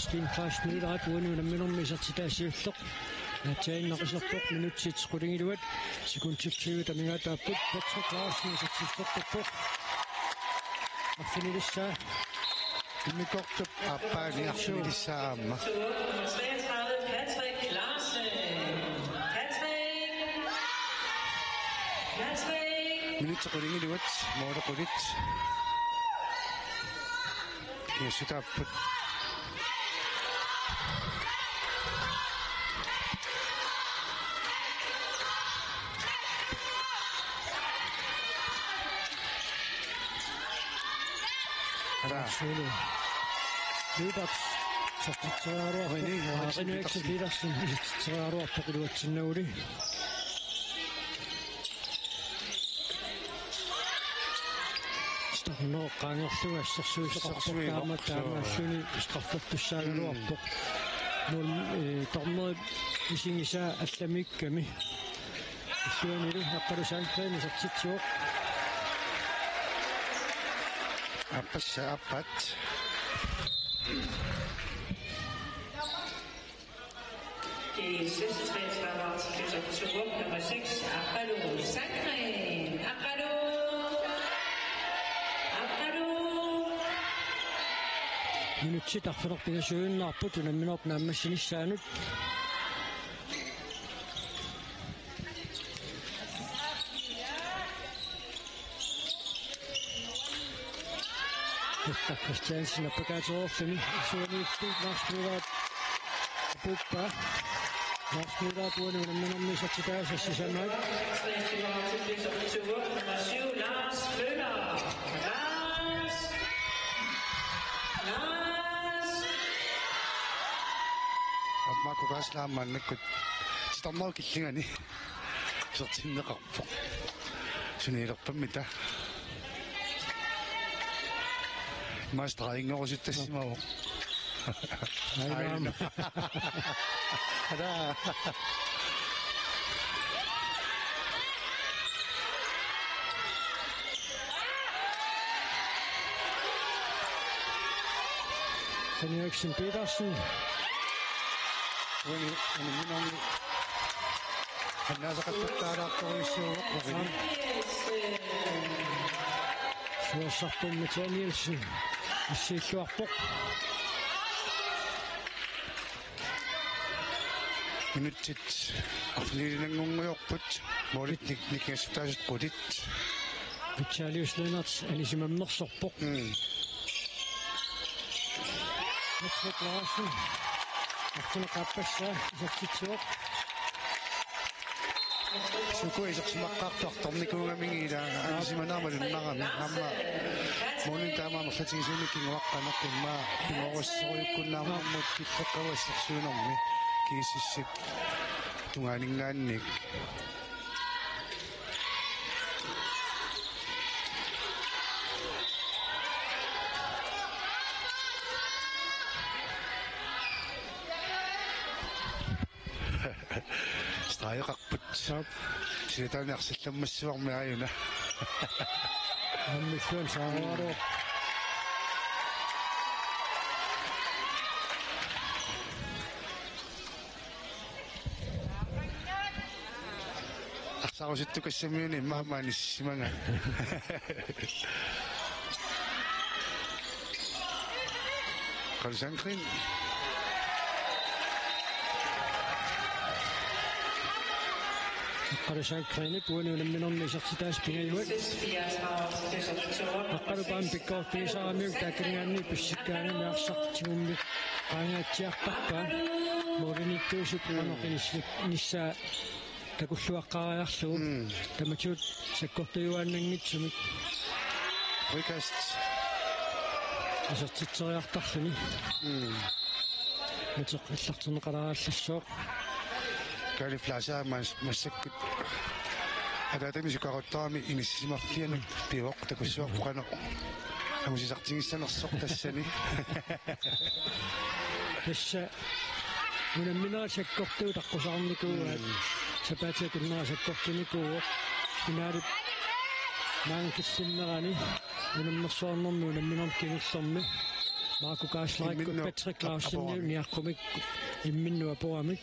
Steen Klaas Müller at vuonuunamminormi isatsitaasiulleq Natsainnaqiserpoq minutsit qulingiluat sekundtilliu tamingaataapput Patrick Larsen isatsistortorpoq Arfinilissaa immikortup appaani arfinilissaamma Nummer 33, Patrick Larsen. Patrick. minutsequlingiluat moolequlit kiassutaapput Solo Lubaks satsitseruarpoq Rineksen Petersen satsitseruarpoq iluatsinnauli Starno qaangerluga assarsuiseqarpoq taamaalluni isqarfattussaaгаluarpoq nol tornerip isingisaa allamikkami исsuanили аққалусаанкрини сартитсуоқ appassa appat De 36 var nummer 6, Akadu Sankren. Akadu. minutsit arfilerpigasuunnaarput unamminorp naammassinissaanup Christiansen og Pagatorfini suuniitti Lars Puppa Lars Müller vuonna unamminormi satsitaasassasannaat Nummer 7, Lars Müller. Marco Kaastraamannakut sitornor killingani sertinneqarpoq suniilerpammita maastraingorusittassimaavoq ainaam ada Rineksen Petersen unamminormi hannaasaqattattaalaartoruissuuvoq waqini suassarpummi Danielsen issiilluarpoq minutsit arfinilinangunguyorput moolit nikiassutaasut qulit Vitalius Lennart alisimamnersorpoq Patrick Larsen arfineqaapassaa isatsitsuoq Suku isok sumakakto aktorni ko nga mingida ang simanama din na kami ama monin tama masating sumiking wakana kima pinokos so kun na mo kita kawas sunom ni kisisit tunganing nanik tayo kakputsap. Sinita naksit lang maswang may ayon na. Ang misyon sa araw. Aksa ko sito kasi mo yun eh. Mamanis si mga. Kalusan krin. Karusan krenit wani unaminam nesaqsitaas pingayuat aqarupaan pikkaortigisaaramiuk taakirigaanni pissikkaani naaqsartigummi qaangaatiartarpa morinittuusuk anoqinislik nissaa takulluaqqariarlugu tamatuut sakkortuyuaannangitsumik Rikast asartitseriartarluni mateq аллартэрнеқаларааllassooq Kali plaza masakit. Ada tadi suka kota mi ini sih mafian piwak tak usah bukan. Aku sih sakti sana sok tasani. Terus, mana mina sekor tu tak kosong ni ku. Seperti tu mina sekor tu ni ku. Finari, mang kisim nagani. Mana masuk nom mana mina kini somni. Maku kaslai ku Patrick Clausen ni aku mi iminu apa ami.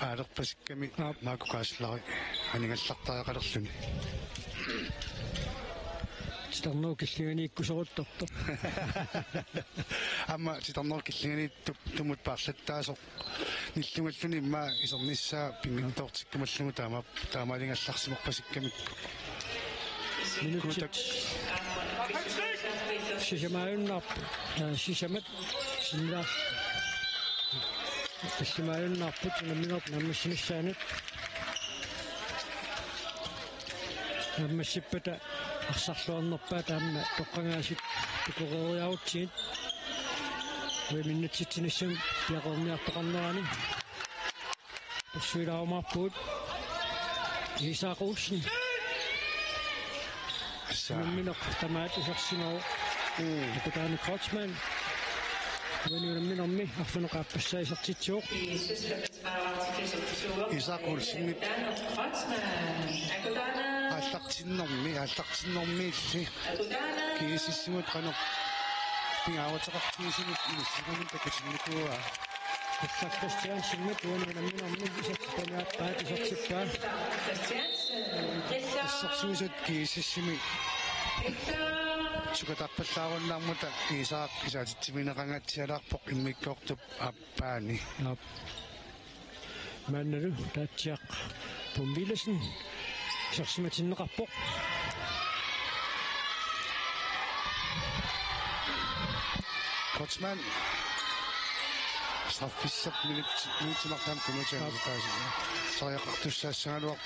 Anak pas kami makukaslaki. Ani nga sakta karaksun. Sitarno killingani ikkusoruttorto. Amma sitarno killingani tumut paarlattaasoq. Nillungalluni imma isornissaa pingittoortikkamallugu taamaalingallarsimuq pasikkamikku. Minutit. Sisamaayunnaarp. Sisamat sinnaar. Simaayunnaarput naminort nammisnissaanit. Nammassippata арсарлуарнерпаа таама тоққангааsit пикорериаутсигит веминнатситсинассам пиақорниартоқарнерани пассуилаумаарпут исаақулсин самминеқ тамаат исарсиноо кутаани крочман венурамминерми арфунеқааппассаисартитсуоқ исаақулсиннит аллартиннэрми кисиссимут канеқ пиааватеқартигисинут инсигамин такусинникуа Christian Schmidt венурамминерми исартитаниаппаат исартиппаа иссарсуусут кисиссими сукатарпаллааруннаармута исаақ исаатитсиминеқангатсиалаарпоқ иммиккоортуп аппаани маннеру таатсиақ пумбиласен сарсиматиннеқарпоқ Kotsman straffissap minutimartam kunutaanitaasina sariaqartussaassagaluar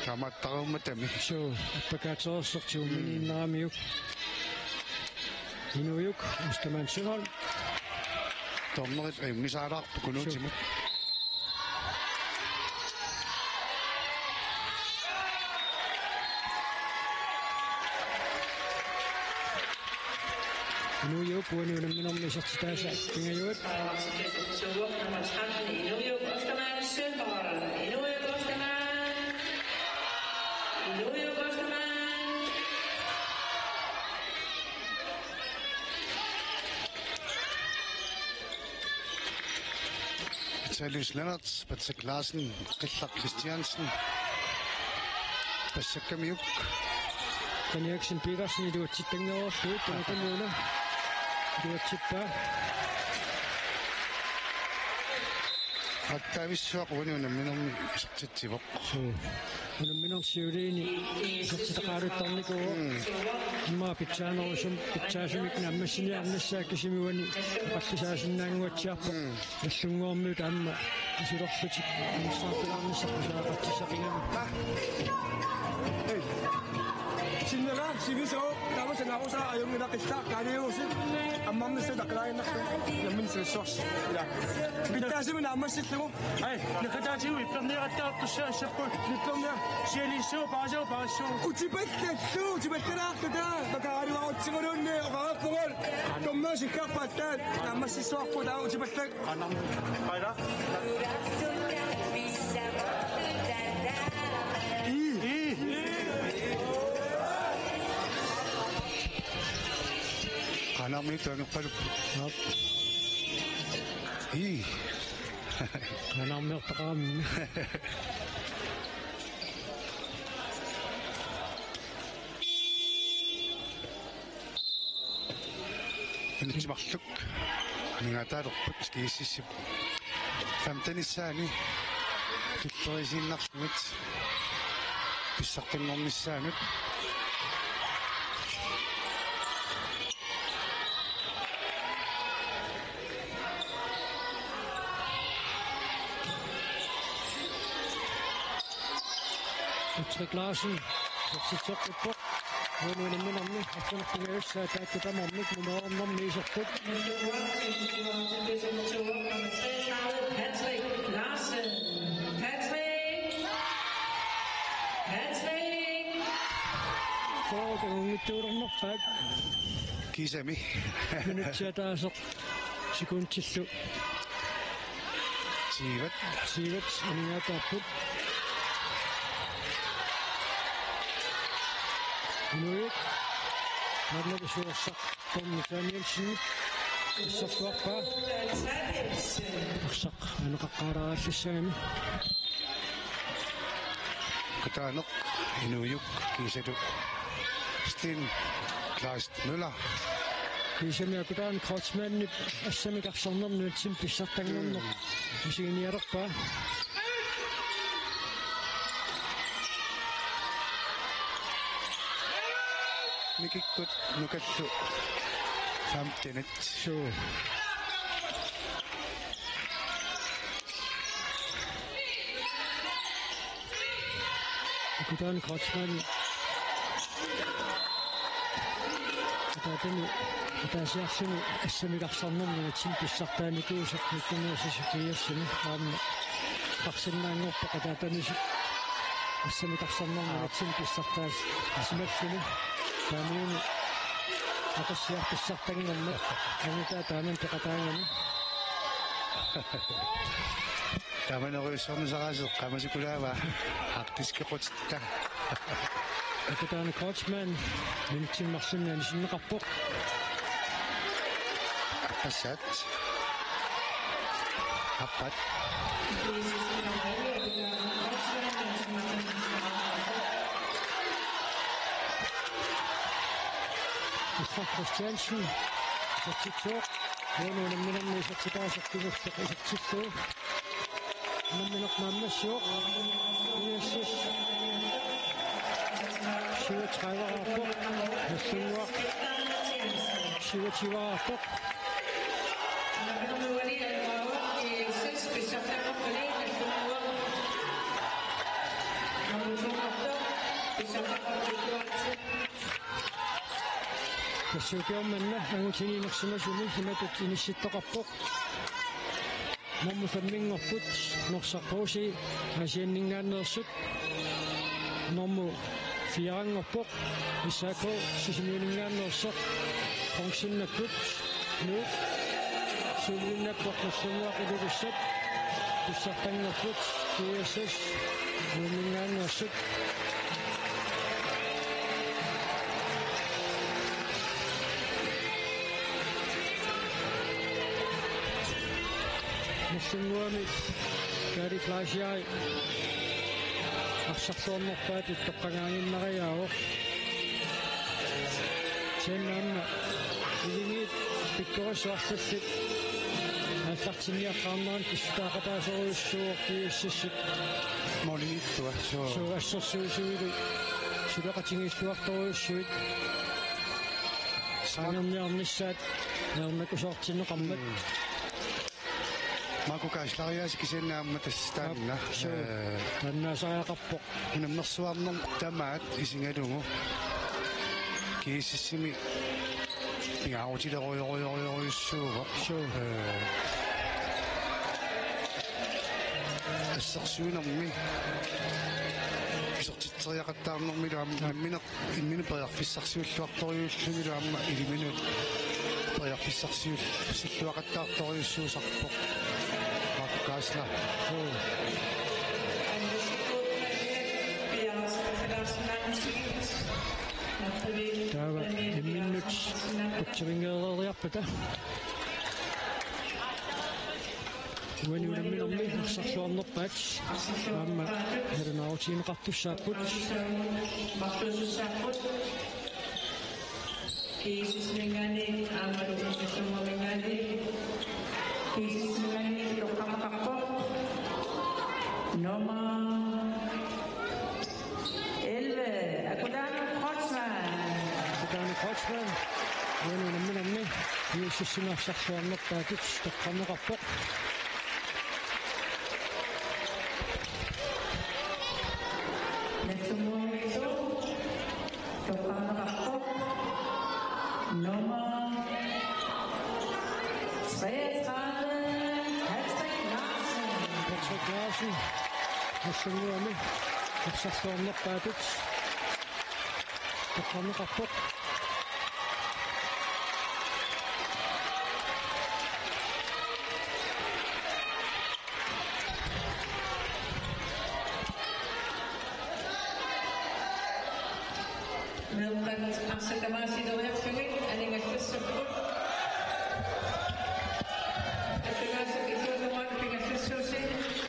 kaamaattaruummatami so appakaaterersortiuminiinneramiuk inujuk Ostermann Søholm tornerit imnisaalаарpu kunuutimu inujuk uaniunamminermi sertitaasa pingajuat nummer 13 inujuk Ostermann Søholm inujuk Ostermann Salus Lennarts, Patrick Larsen, Richard Christiansen, Bassakamiuk, Dan Eriksen Petersen i duatsittangeorsuut tanuuna duatsippa Hatta vissuaq ununam minum isaqtitsivoq. Unamminor siuliini isaqtitaqaaluttarniku imma pitsaanorisum pitsaasumik nammassiniarnissaakisimiwani qassisaasinnanguatsiarpu allunguormiut amma isulorlutik nissaartilaarnissaqusaaqqatsissaqingami Sinnaga siviso tama sa nakusa ayong nilakista kaniusi amam sa daklayan na namin sa sos ila bitasi mo naman sit mo ay nakadati wi pernirata tusa sapol nitomya sieliso baso utibekna kada bakari wa utsimorone wa pungol tomma sikapatan naman si sok ko daw utibekna anam para Anak mo ito, anong palup? Anak mo ito kami. Ano si Makluk? Ano nga tarok po? Skisisip. Famtanisani. Tito ay sinakmit. Pisakin mo misanit. Patrick Larsen, dat zit op de pot. We doen hem nog niet. Ik vind het eerst dat ik het allemaal niet moet doen. Nog niet zo goed. Patrick Larsen. Patrick. Zo, dan moet je er nog bij. Kies hem mee. Minuutje daar zo. Secondjes zo. Zie je wat? En nu gaat dat goed. Nu, maar net is weer zak van Danielsen. Zak wakpa. Zak en nog een karaasje zijn. Katanok, inuyuk, kisedu. Stin, Klaas Müller. Kiesem ja kutaan Kreutzmann, SM kaksannan nyt simpissa tangon. Kisiin järppa. Nikikut nukattu famtenet. Zo. Kutaan Kreutzmann. Tässä jakson SM kaksannan nyt simpissa tani kuusak nyt on se fiirsini. Kaksannan oppa katani SM kaksannan nyt simpissa taas esimerkiksi. Kami atas siap pisah pengen mak, kami tak taman terkatakan. Taman ako isang sa kaso, kama si Kulava, aktis ka po sita. Aku tahu Kreutzmann, minum maksudnya di sini kapok. Apa set? Apat. Christiansen, dat zit zo. Gewoon een minimum is het zitaar, zegt hij nog, is het zit zo. En dan nog maar mes zo. Jezus. Siwa tjaiwa apok. Siwa. Siwa tjiwa apok. Kasukiam mana ang sini naksama sini himatut inisitokapok. Mamusaming ngaput naksakosi nasiningan nasut. Namu fiang ngapok isako sisiningan nasut. Kongsin naput nu sulina pok nasunwa kudurusat. Isakang ngaput Yesus siningan nasut. Musimwami dari Flashiai aksakson nokpat itu kangangin na kayo Chenan ini because of the sit аллартинниаққарнеран кистаақатаасоруйуссууортиуссит молиниттуа соо ассерсуусуилу сулақатингиссуарторуйуссуит саанерниарниссаат неернакусоортиннеқармат маку кааслариаси кисеннаамма тассаанна таннаасариақарпоқ унаммерсуарнер тамаат исингалугу кииссими пигаутилеруйоруйоруйуссууга ассерсуинерми кисортитсериақаттаарнэрмилу амминеқ имминепериарфиссарсиуллуарториуллугилу амма илиминут периарфиссарсиул силлуақаттаарториуссуусарпоқ маку каасла таава имминнут кутсивингеериарпата уануунамминерми арсарлуарнерпаат аама хернаутиинеқартуссааппут кисисмингани аамалуусуммингани кисисмингани лоққамақарпо номер 11 Akudano Kreutzmann уануунамминерми юуссиссинаарсарлуарнерпаатут тоққарнеқарпоқ Нассунгуами арсарлуарнерпаатут тоққарнеқарпоқ Melqat arsakamasidoerfugit aningassassupput